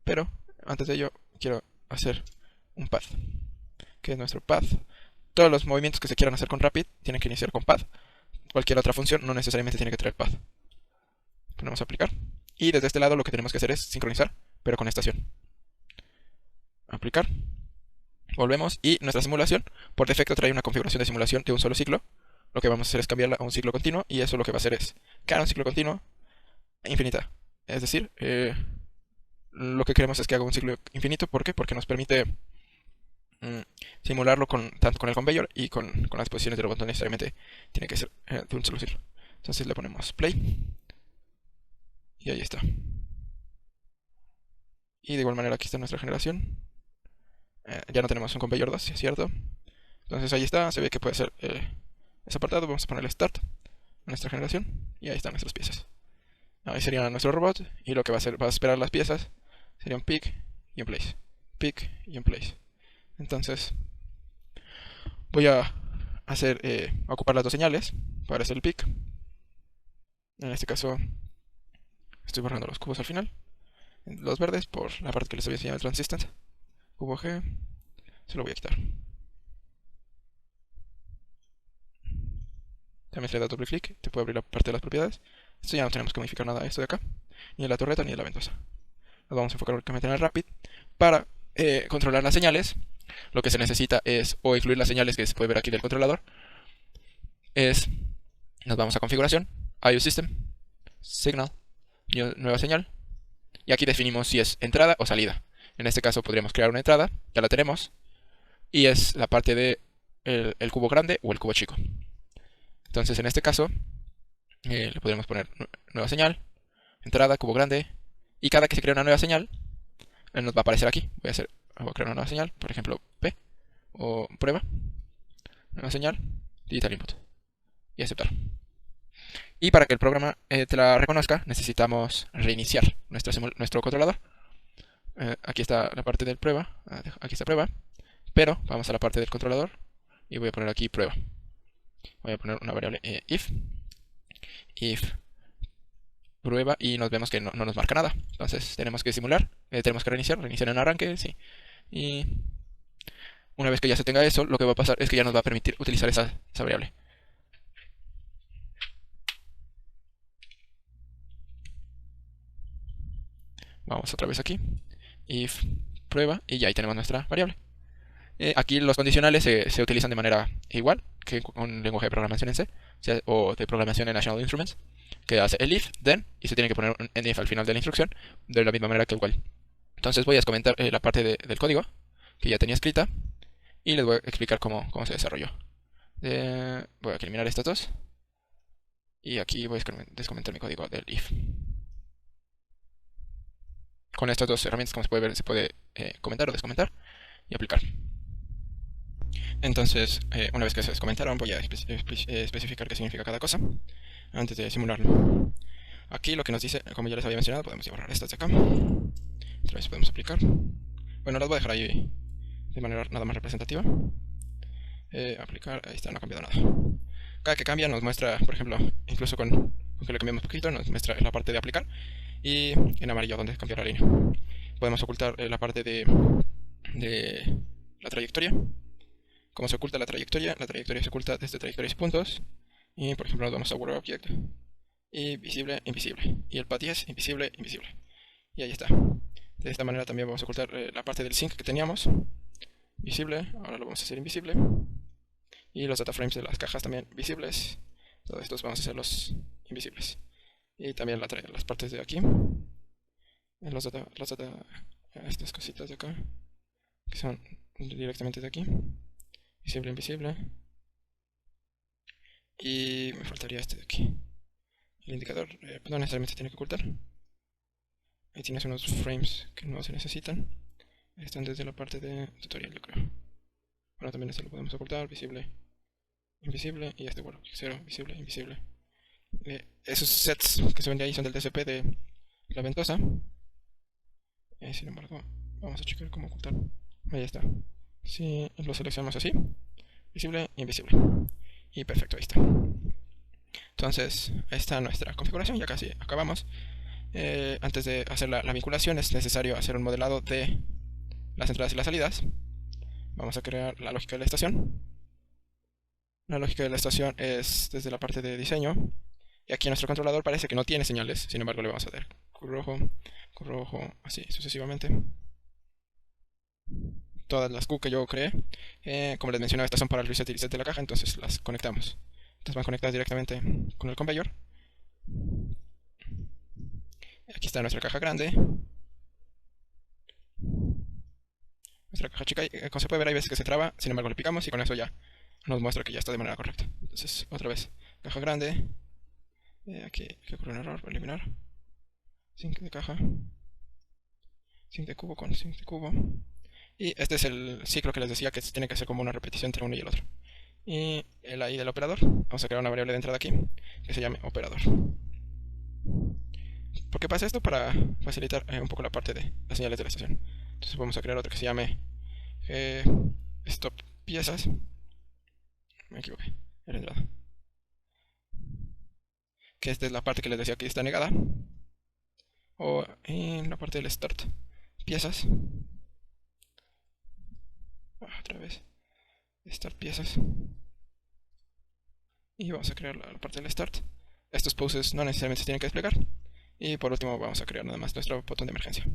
Pero antes de ello, quiero hacer un path, que es nuestro path. Todos los movimientos que se quieran hacer con Rapid tienen que iniciar con path. Cualquier otra función no necesariamente tiene que traer path. Ponemos aplicar. Y desde este lado lo que tenemos que hacer es sincronizar, pero con estación. Aplicar. Volvemos y nuestra simulación por defecto trae una configuración de simulación de un solo ciclo. Lo que vamos a hacer es cambiarla a un ciclo continuo y eso lo que va a hacer es crear un ciclo continuo infinita. Es decir, lo que queremos es que haga un ciclo infinito. ¿Por qué? Porque nos permite simularlo tanto con el conveyor y con las posiciones de los botones. Necesariamente tiene que ser de un solo ciclo. Entonces le ponemos play y ahí está. Y de igual manera aquí está nuestra generación. Ya no tenemos un conveyor 2, ¿cierto? Entonces ahí está, se ve que puede ser ese apartado. Vamos a ponerle start a nuestra generación y ahí están nuestras piezas. Ahí sería nuestro robot y lo que va a hacer, va a esperar las piezas. Sería un pick y un place. Pick y un place. Entonces voy a ocupar las dos señales para hacer el pick. En este caso estoy borrando los cubos al final. Los verdes por la parte que les había enseñado el transistent. Cubo G, se lo voy a quitar. También le da doble clic, te puede abrir la parte de las propiedades. Esto ya no tenemos que modificar nada de esto de acá, ni de la torreta ni de la ventosa. Nos vamos a enfocar únicamente en el Rapid. Para controlar las señales, lo que se necesita es, o incluir las señales que se puede ver aquí del controlador, nos vamos a configuración, IO System, Signal, nueva señal, y aquí definimos si es entrada o salida. En este caso podríamos crear una entrada, ya la tenemos, y es la parte de el cubo grande o el cubo chico. Entonces en este caso le podríamos poner nueva señal, entrada, cubo grande, y cada que se crea una nueva señal, nos va a aparecer aquí. Voy a crear una nueva señal, por ejemplo P, o prueba, nueva señal, digital input, y aceptar. Y para que el programa te la reconozca, necesitamos reiniciar nuestro controlador. Aquí está la parte del prueba, aquí está prueba, pero vamos a la parte del controlador y voy a poner aquí prueba. Voy a poner una variable if prueba y nos vemos que no nos marca nada. Entonces tenemos que simular, tenemos que reiniciar en arranque, sí. Y una vez que ya se tenga eso, lo que va a pasar es que ya nos va a permitir utilizar esa variable. Vamos otra vez aquí, if prueba, y ya ahí tenemos nuestra variable. Aquí los condicionales se utilizan de manera igual que con un lenguaje de programación en C, o de programación en National Instruments, que hace el if, then, y se tiene que poner un if al final de la instrucción, de la misma manera que el while. Entonces voy a comentar la parte del código que ya tenía escrita, y les voy a explicar cómo se desarrolló. Voy a eliminar estas dos, y aquí voy a descomentar mi código del if. Con estas dos herramientas, como se puede ver, se puede comentar o descomentar y aplicar. Entonces, una vez que se descomentaron, voy a especificar qué significa cada cosa antes de simularlo. Aquí lo que nos dice, como ya les había mencionado, podemos borrar estas de acá. Otra vez podemos aplicar. Bueno, las voy a dejar ahí de manera nada más representativa. Aplicar, ahí está, no ha cambiado nada. Cada que cambia nos muestra, por ejemplo, incluso con que le cambiamos un poquito, nos muestra la parte de aplicar y en amarillo donde cambiar la línea. Podemos ocultar la parte de la trayectoria. ¿Cómo se oculta la trayectoria? La trayectoria se oculta desde trayectorias y puntos. Y por ejemplo nos vamos a Word Object. Y visible, invisible. Y el path 10, invisible, invisible. Y ahí está. De esta manera también vamos a ocultar la parte del sync que teníamos. Visible, ahora lo vamos a hacer invisible. Y los data frames de las cajas también visibles. Todos estos vamos a hacerlos invisibles. Y también las partes de aquí. estas cositas de acá, que son directamente de aquí, visible, invisible, y me faltaría este de aquí. El indicador pues no necesariamente se tiene que ocultar. Ahí tienes unos frames que no se necesitan. Están desde la parte de tutorial, yo creo. Bueno, también este lo podemos ocultar, visible, invisible, y este bueno, 0, visible, invisible. Esos sets que se ven de ahí son del DCP de la ventosa. Sin embargo, vamos a checar cómo ocultarlo. Ahí está. Si lo seleccionamos así, visible, invisible. Y perfecto, ahí está. Entonces, ahí está nuestra configuración, ya casi acabamos. Antes de hacer la vinculación es necesario hacer un modelado de las entradas y las salidas. Vamos a crear la lógica de la estación. La lógica de la estación es desde la parte de diseño. Y aquí nuestro controlador parece que no tiene señales, sin embargo le vamos a dar Q rojo, así sucesivamente. Todas las Q que yo creé, como les mencionaba, estas son para el reset y reset de la caja, entonces las conectamos. Estas van conectadas directamente con el conveyor. Aquí está nuestra caja grande. Nuestra caja chica, como se puede ver, hay veces que se traba, sin embargo le picamos y con eso ya nos muestra que ya está de manera correcta. Entonces, otra vez, caja grande. Aquí ocurre un error, voy a eliminar. Sync de caja. Sync de cubo con sync de cubo. Y este es el ciclo que les decía que tiene que hacer como una repetición entre uno y el otro. Y el ID del operador, vamos a crear una variable de entrada aquí que se llame operador. ¿Por qué pasa esto? Para facilitar un poco la parte de las señales de la estación. Entonces vamos a crear otra que se llame stop piezas. Me equivoqué, era entrada. Que esta es la parte que les decía que está negada. O en la parte del start piezas. Otra vez. Start piezas. Y vamos a crear la parte del start. Estos poses no necesariamente se tienen que desplegar. Y por último vamos a crear nada más nuestro botón de emergencia.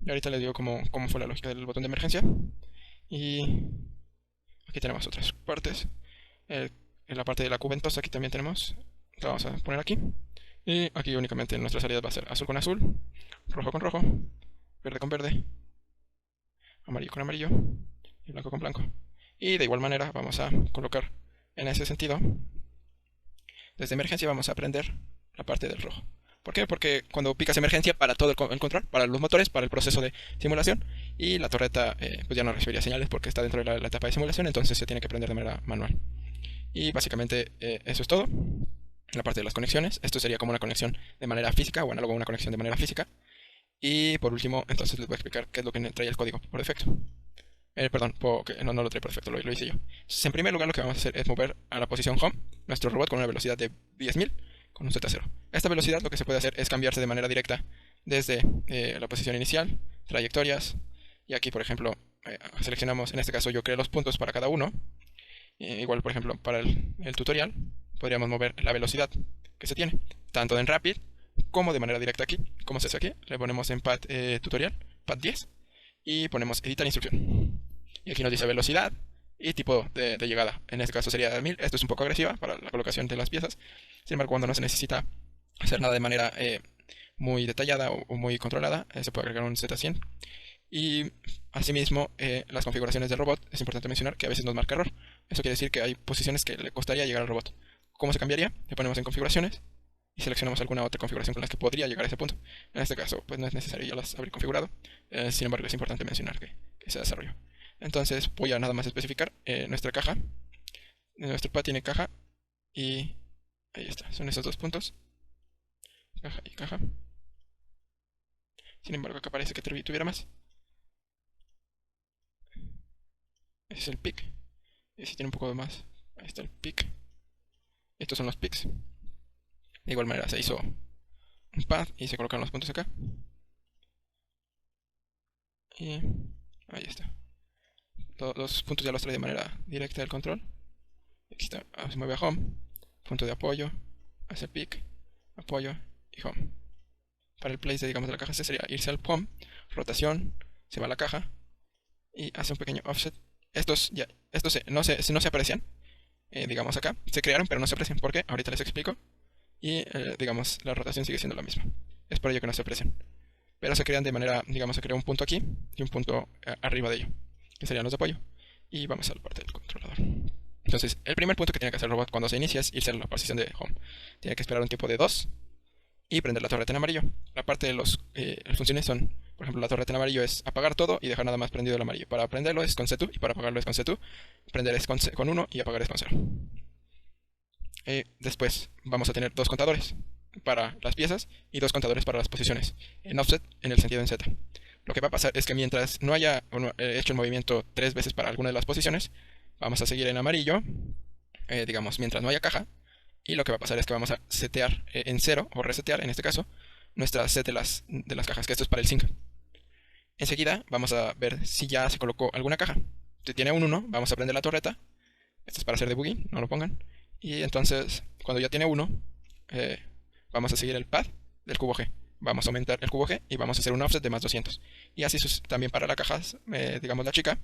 Y ahorita les digo cómo fue la lógica del botón de emergencia. Y aquí tenemos otras partes. En la parte de la Q ventosa aquí también tenemos. La vamos a poner aquí. Y aquí únicamente nuestra salida va a ser azul con azul, rojo con rojo, verde con verde, amarillo con amarillo y blanco con blanco. Y de igual manera vamos a colocar en ese sentido, desde emergencia vamos a prender la parte del rojo. ¿Por qué? Porque cuando picas emergencia para todo el control, para los motores, para el proceso de simulación, y la torreta pues ya no recibiría señales porque está dentro de la etapa de simulación, entonces se tiene que prender de manera manual. Y básicamente eso es todo. En la parte de las conexiones, esto sería como una conexión de manera física o análogo a una conexión de manera física. Y por último, entonces les voy a explicar qué es lo que trae el código por defecto. Perdón, no lo trae por defecto, lo hice yo. Entonces, en primer lugar lo que vamos a hacer es mover a la posición home nuestro robot con una velocidad de 10.000 con un Z0. Esta velocidad lo que se puede hacer es cambiarse de manera directa desde la posición inicial, trayectorias, y aquí por ejemplo seleccionamos, en este caso yo creé los puntos para cada uno. Igual por ejemplo para el tutorial podríamos mover la velocidad que se tiene, tanto en Rapid como de manera directa aquí. ¿Cómo se hace aquí? Le ponemos en pad tutorial, pad 10, y ponemos editar instrucción. Y aquí nos dice velocidad y tipo de llegada. En este caso sería 1000. Esto es un poco agresiva para la colocación de las piezas. Sin embargo, cuando no se necesita hacer nada de manera muy detallada o muy controlada, se puede agregar un Z100. Y asimismo, las configuraciones del robot, es importante mencionar que a veces nos marca error. Eso quiere decir que hay posiciones que le costaría llegar al robot. ¿Cómo se cambiaría? Le ponemos en configuraciones y seleccionamos alguna otra configuración con la que podría llegar a ese punto. En este caso, pues no es necesario ya las haber configurado. Sin embargo, es importante mencionar que se desarrolló. Entonces voy a nada más especificar nuestra caja. Nuestro pad tiene caja y ahí está, son esos dos puntos. Caja y caja. Sin embargo, acá parece que tuviera más. Ese es el pick. Ese tiene un poco de más. Ahí está el pick. Estos son los picks. De igual manera se hizo un pad y se colocaron los puntos acá. Y ahí está. Los puntos ya los trae de manera directa del control. Aquí está, se mueve a home, punto de apoyo, hace pick, apoyo y home. Para el place, digamos, de la caja, este sería irse al home, rotación, se va a la caja y hace un pequeño offset. Estos no se aprecian, digamos acá, se crearon pero no se aprecian. ¿Por qué? Ahorita les explico. y digamos la rotación sigue siendo la misma. Es por ello que no se aprecian. Pero se crean de manera, digamos, se crea un punto aquí y un punto arriba de ello, que serían los de apoyo. Y vamos a la parte del controlador. Entonces, el primer punto que tiene que hacer el robot cuando se inicia es irse a la posición de home. Tiene que esperar un tiempo de 2 y prender la torreta en amarillo. La parte de las funciones son, por ejemplo, la torreta en amarillo es apagar todo y dejar nada más prendido el amarillo. Para prenderlo es con C2 y para apagarlo es con C2. Prender es con 1 y apagar es con 0. Después vamos a tener dos contadores para las piezas y dos contadores para las posiciones, en offset en el sentido en Z. Lo que va a pasar es que mientras no haya hecho el movimiento 3 veces para alguna de las posiciones, vamos a seguir en amarillo, digamos, mientras no haya caja, y lo que va a pasar es que vamos a setear en 0, o resetear en este caso, nuestra set de las cajas, que esto es para el sync. Enseguida vamos a ver si ya se colocó alguna caja. Si tiene un 1, vamos a prender la torreta. Esto es para hacer debugging, no lo pongan. Y entonces, cuando ya tiene 1, vamos a seguir el path del cubo G. Vamos a aumentar el cubo G y vamos a hacer un offset de más 200. Y así también para la caja, digamos la chica.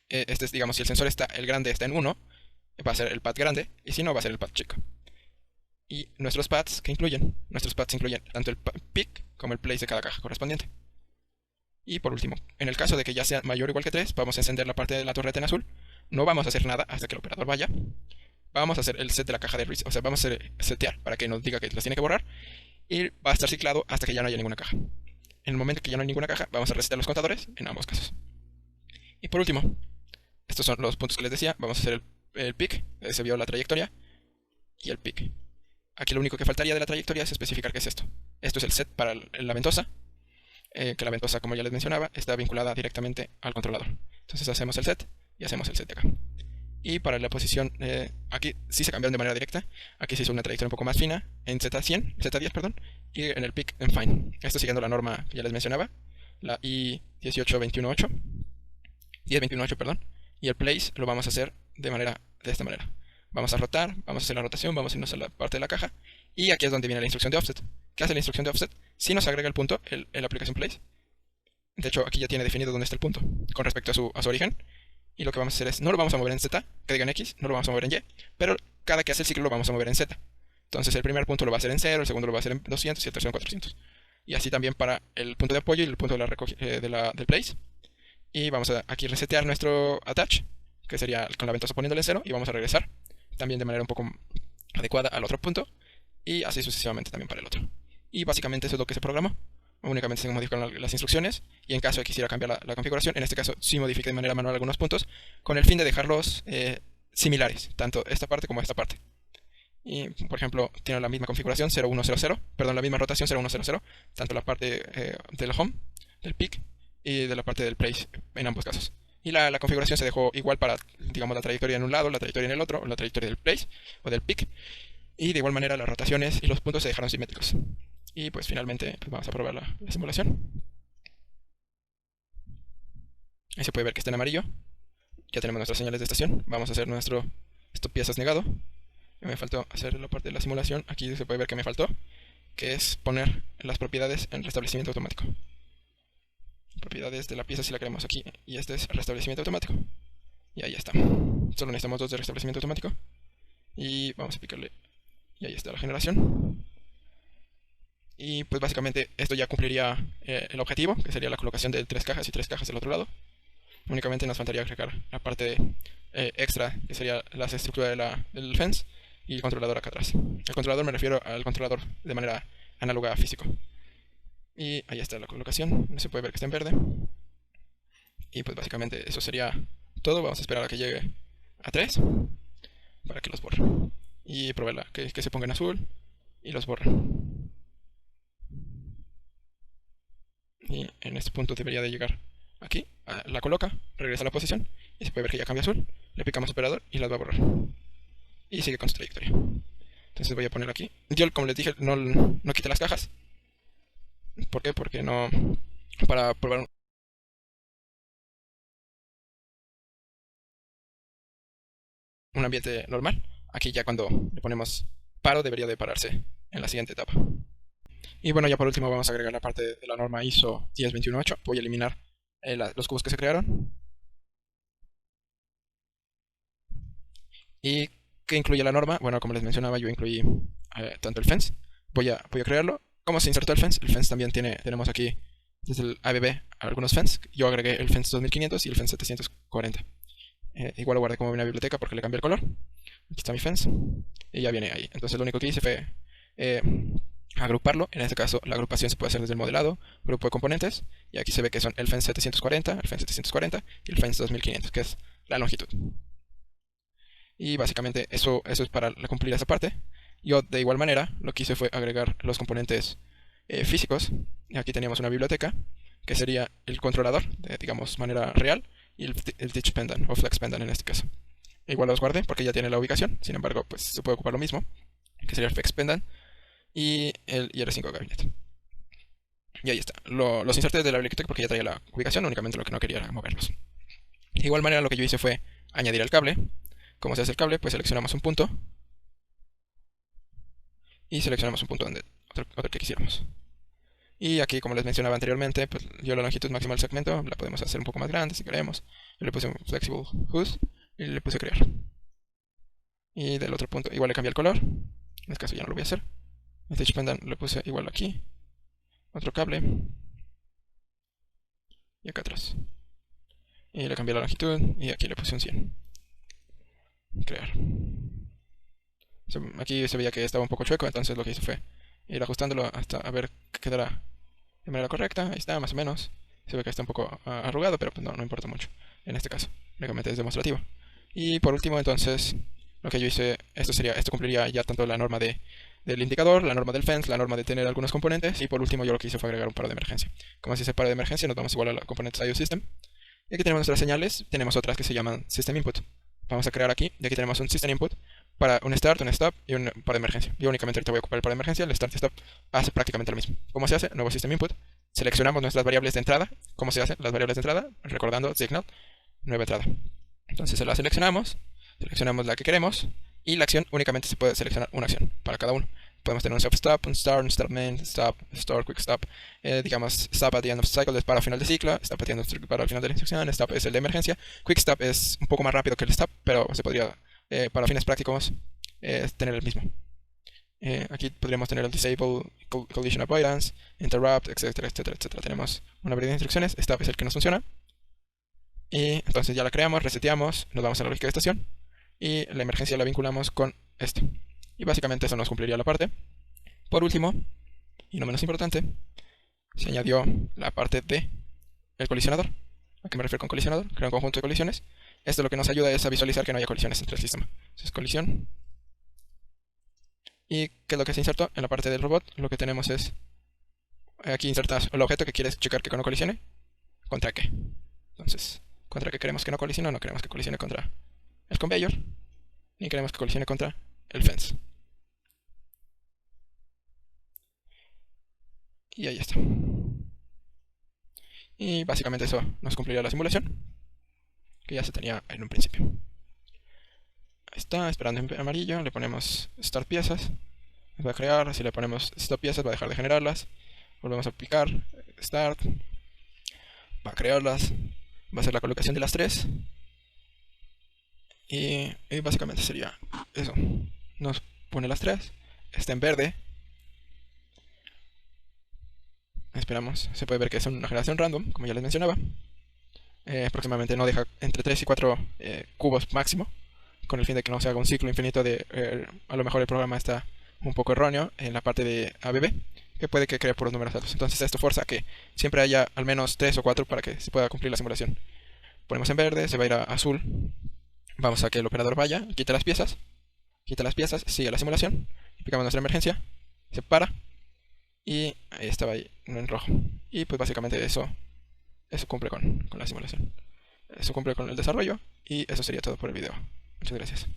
Este es, digamos, si el sensor el grande está en 1, va a ser el pad grande, y si no, va a ser el pad chico. Y nuestros pads, ¿qué incluyen? Nuestros pads incluyen tanto el pick como el place de cada caja correspondiente. Y por último, en el caso de que ya sea mayor o igual que 3, vamos a encender la parte de la torreta en azul. No vamos a hacer nada hasta que el operador vaya. Vamos a hacer el set de la caja de reset, o sea, vamos a setear para que nos diga que las tiene que borrar. Y va a estar ciclado hasta que ya no haya ninguna caja. En el momento que ya no hay ninguna caja, vamos a resetear los contadores en ambos casos. Y por último, estos son los puntos que les decía. Vamos a hacer el pick, se vio la trayectoria, y el pick. Aquí lo único que faltaría de la trayectoria es especificar qué es esto. Esto es el set para la ventosa, que la ventosa, como ya les mencionaba, está vinculada directamente al controlador. Entonces hacemos el set y hacemos el set de acá. Y para la posición, aquí sí se cambiaron de manera directa. Aquí se hizo una trayectoria un poco más fina en Z100, Z10, perdón, y en el pick en fine. Esto siguiendo la norma que ya les mencionaba, la I18218, 10218, perdón. Y el place lo vamos a hacer de esta manera. Vamos a rotar, vamos a hacer la rotación, vamos a irnos a la parte de la caja. Y aquí es donde viene la instrucción de offset. ¿Qué hace la instrucción de offset? Si nos agrega el punto, el application place. De hecho, aquí ya tiene definido dónde está el punto con respecto a su origen. Y lo que vamos a hacer es, no lo vamos a mover en Z, que diga en X, no lo vamos a mover en Y, pero cada que hace el ciclo lo vamos a mover en Z. Entonces el primer punto lo va a hacer en 0, el segundo lo va a hacer en 200 y el tercero en 400. Y así también para el punto de apoyo y el punto de del place. Y vamos a aquí resetear nuestro attach, que sería con la ventosa poniéndole en 0, y vamos a regresar también de manera un poco adecuada al otro punto, y así sucesivamente también para el otro. Y básicamente eso es lo que se programó. Únicamente se modifican las instrucciones, y en caso de que quisiera cambiar la configuración, en este caso sí modifique de manera manual algunos puntos, con el fin de dejarlos similares, tanto esta parte como esta parte. Y por ejemplo, tiene la misma configuración 0100, perdón, la misma rotación 0100, tanto la parte del home, del pick, y de la parte del place en ambos casos. Y la configuración se dejó igual para, digamos, la trayectoria en un lado, la trayectoria en el otro, o la trayectoria del place o del pick. Y de igual manera las rotaciones y los puntos se dejaron simétricos. Y pues finalmente pues vamos a probar la simulación. Ahí se puede ver que está en amarillo. Ya tenemos nuestras señales de estación. Vamos a hacer esto piezas negado. Me faltó hacer la parte de la simulación. Aquí se puede ver que me faltó, que es poner las propiedades en restablecimiento automático. Propiedades de la pieza si la queremos aquí, y este es restablecimiento automático. Y ahí está. Solo necesitamos dos de restablecimiento automático. Y vamos a picarle. Y ahí está la generación. Y pues básicamente esto ya cumpliría el objetivo, que sería la colocación de 3 cajas y 3 cajas del otro lado. Únicamente nos faltaría agregar la parte extra, que sería la estructura del fence y el controlador acá atrás. El controlador me refiero al controlador de manera análoga físico. Y ahí está la colocación, se puede ver que está en verde. Y pues básicamente eso sería todo. Vamos a esperar a que llegue a 3 para que los borre. Y probarla, que se ponga en azul y los borre. Y en este punto debería de llegar aquí, la coloca, regresa a la posición y se puede ver que ya cambia azul. Le picamos operador y las va a borrar. Y sigue con su trayectoria. Entonces voy a poner aquí. Yo, como les dije, no quité las cajas. ¿Por qué? Porque no... Para probar un ambiente normal. Aquí ya cuando le ponemos paro debería de pararse en la siguiente etapa. Y bueno, ya por último vamos a agregar la parte de la norma ISO 10218. Voy a eliminar los cubos que se crearon. Y ¿Qué incluye la norma? Bueno, como les mencionaba, yo incluí tanto el fence, voy a crearlo. ¿Cómo se insertó el fence? El fence también tenemos aquí desde el ABB algunos fence. Yo agregué el fence 2500 y el fence 740. Igual lo guardé como una biblioteca porque le cambié el color. Aquí está mi fence y ya viene ahí. Entonces lo único que hice fue eh, agruparlo. En este caso la agrupación se puede hacer desde el modelado, grupo de componentes, y aquí se ve que son el fence 740, el fence 740 y el fence 2500, que es la longitud. Y básicamente eso es para cumplir esa parte. Yo de igual manera lo que hice fue agregar los componentes físicos. Y aquí teníamos una biblioteca que sería el controlador de, digamos, manera real, y el teach pendant o flex pendant en este caso. Igual los guardé porque ya tiene la ubicación, sin embargo pues se puede ocupar lo mismo, que sería el flex pendant y el IR5 gabinete. Y ahí está. Los inserté desde la biblioteca porque ya traía la ubicación, únicamente lo que no quería era moverlos. De igual manera lo que yo hice fue añadir el cable. ¿Cómo se hace el cable? Pues seleccionamos un punto y seleccionamos un punto donde otro que quisiéramos. Y aquí, como les mencionaba anteriormente, pues yo la longitud máxima del segmento la podemos hacer un poco más grande si queremos. Yo le puse un flexible hood y le puse crear. Y del otro punto igual le cambié el color. En este caso ya no lo voy a hacer. El teach pendant le puse igual aquí. Otro cable. Y acá atrás. Y le cambié la longitud y aquí le puse un 100. Crear. Aquí se veía que estaba un poco chueco, entonces lo que hice fue ir ajustándolo hasta a ver que quedara de manera correcta. Ahí está, más o menos. Se ve que está un poco arrugado, pero pues no importa mucho en este caso. Únicamente es demostrativo. Y por último, entonces, lo que yo hice, esto cumpliría ya tanto la norma del indicador, la norma del fence, la norma de tener algunos componentes, y por último yo lo que hice fue agregar un paro de emergencia. Como se dice paro de emergencia, nos vamos igual a los componentes IO System. Y aquí tenemos nuestras señales, tenemos otras que se llaman System Input. Vamos a crear aquí, y aquí tenemos un System Input para un Start, un Stop y un paro de emergencia. Yo únicamente ahorita voy a ocupar el paro de emergencia, el Start y Stop hace prácticamente lo mismo. ¿Cómo se hace? Nuevo System Input. Seleccionamos nuestras variables de entrada. ¿Cómo se hacen las variables de entrada? Recordando Signal, nueva entrada. Entonces la seleccionamos la que queremos, y la acción únicamente se puede seleccionar una acción para cada uno. Podemos tener un self stop, un start, un start main, stop, store, quick stop. Digamos, stop at the end of the cycle es para final de ciclo, stop at the end of the cycle para el final de la instrucción, stop es el de emergencia, quick stop es un poco más rápido que el stop, pero se podría, para fines prácticos, tener el mismo. Aquí podríamos tener el disable, collision avoidance, interrupt, etcétera, etcétera, etcétera. Tenemos una variedad de instrucciones, stop es el que nos funciona. Y entonces ya la creamos, reseteamos, nos vamos a la lógica de estación y la emergencia la vinculamos con este. Y básicamente eso nos cumpliría la parte. Por último, y no menos importante, se añadió la parte de el colisionador. ¿A qué me refiero con colisionador? Crea un conjunto de colisiones. Esto lo que nos ayuda es a visualizar que no haya colisiones entre el sistema. Entonces colisión. ¿Y qué es lo que se insertó? En la parte del robot lo que tenemos es, aquí insertas el objeto que quieres checar que no colisione. ¿Contra qué? Entonces, ¿contra qué queremos que no colisione? No queremos que colisione contra el conveyor, ni queremos que colisione contra el fence. Y ahí está. Y básicamente eso nos cumpliría la simulación que ya se tenía en un principio. Ahí está, esperando en amarillo, le ponemos start piezas, va a crear, si le ponemos stop piezas va a dejar de generarlas, volvemos a picar, start, va a crearlas, va a hacer la colocación de las tres, y básicamente sería eso. Nos pone las tres, está en verde, esperamos, se puede ver que es una generación random, como ya les mencionaba. Aproximadamente no deja entre 3 y 4 cubos máximo, con el fin de que no se haga un ciclo infinito de, a lo mejor el programa está un poco erróneo en la parte de ABB, que puede que cree puros números altos. Entonces esto forza que siempre haya al menos 3 o 4 para que se pueda cumplir la simulación. Ponemos en verde, se va a ir a azul, vamos a que el operador vaya, quita las piezas, sigue la simulación, picamos nuestra emergencia, se para, y ahí estaba ahí en rojo. Y pues básicamente eso cumple con la simulación. Eso cumple con el desarrollo, y eso sería todo por el video. Muchas gracias.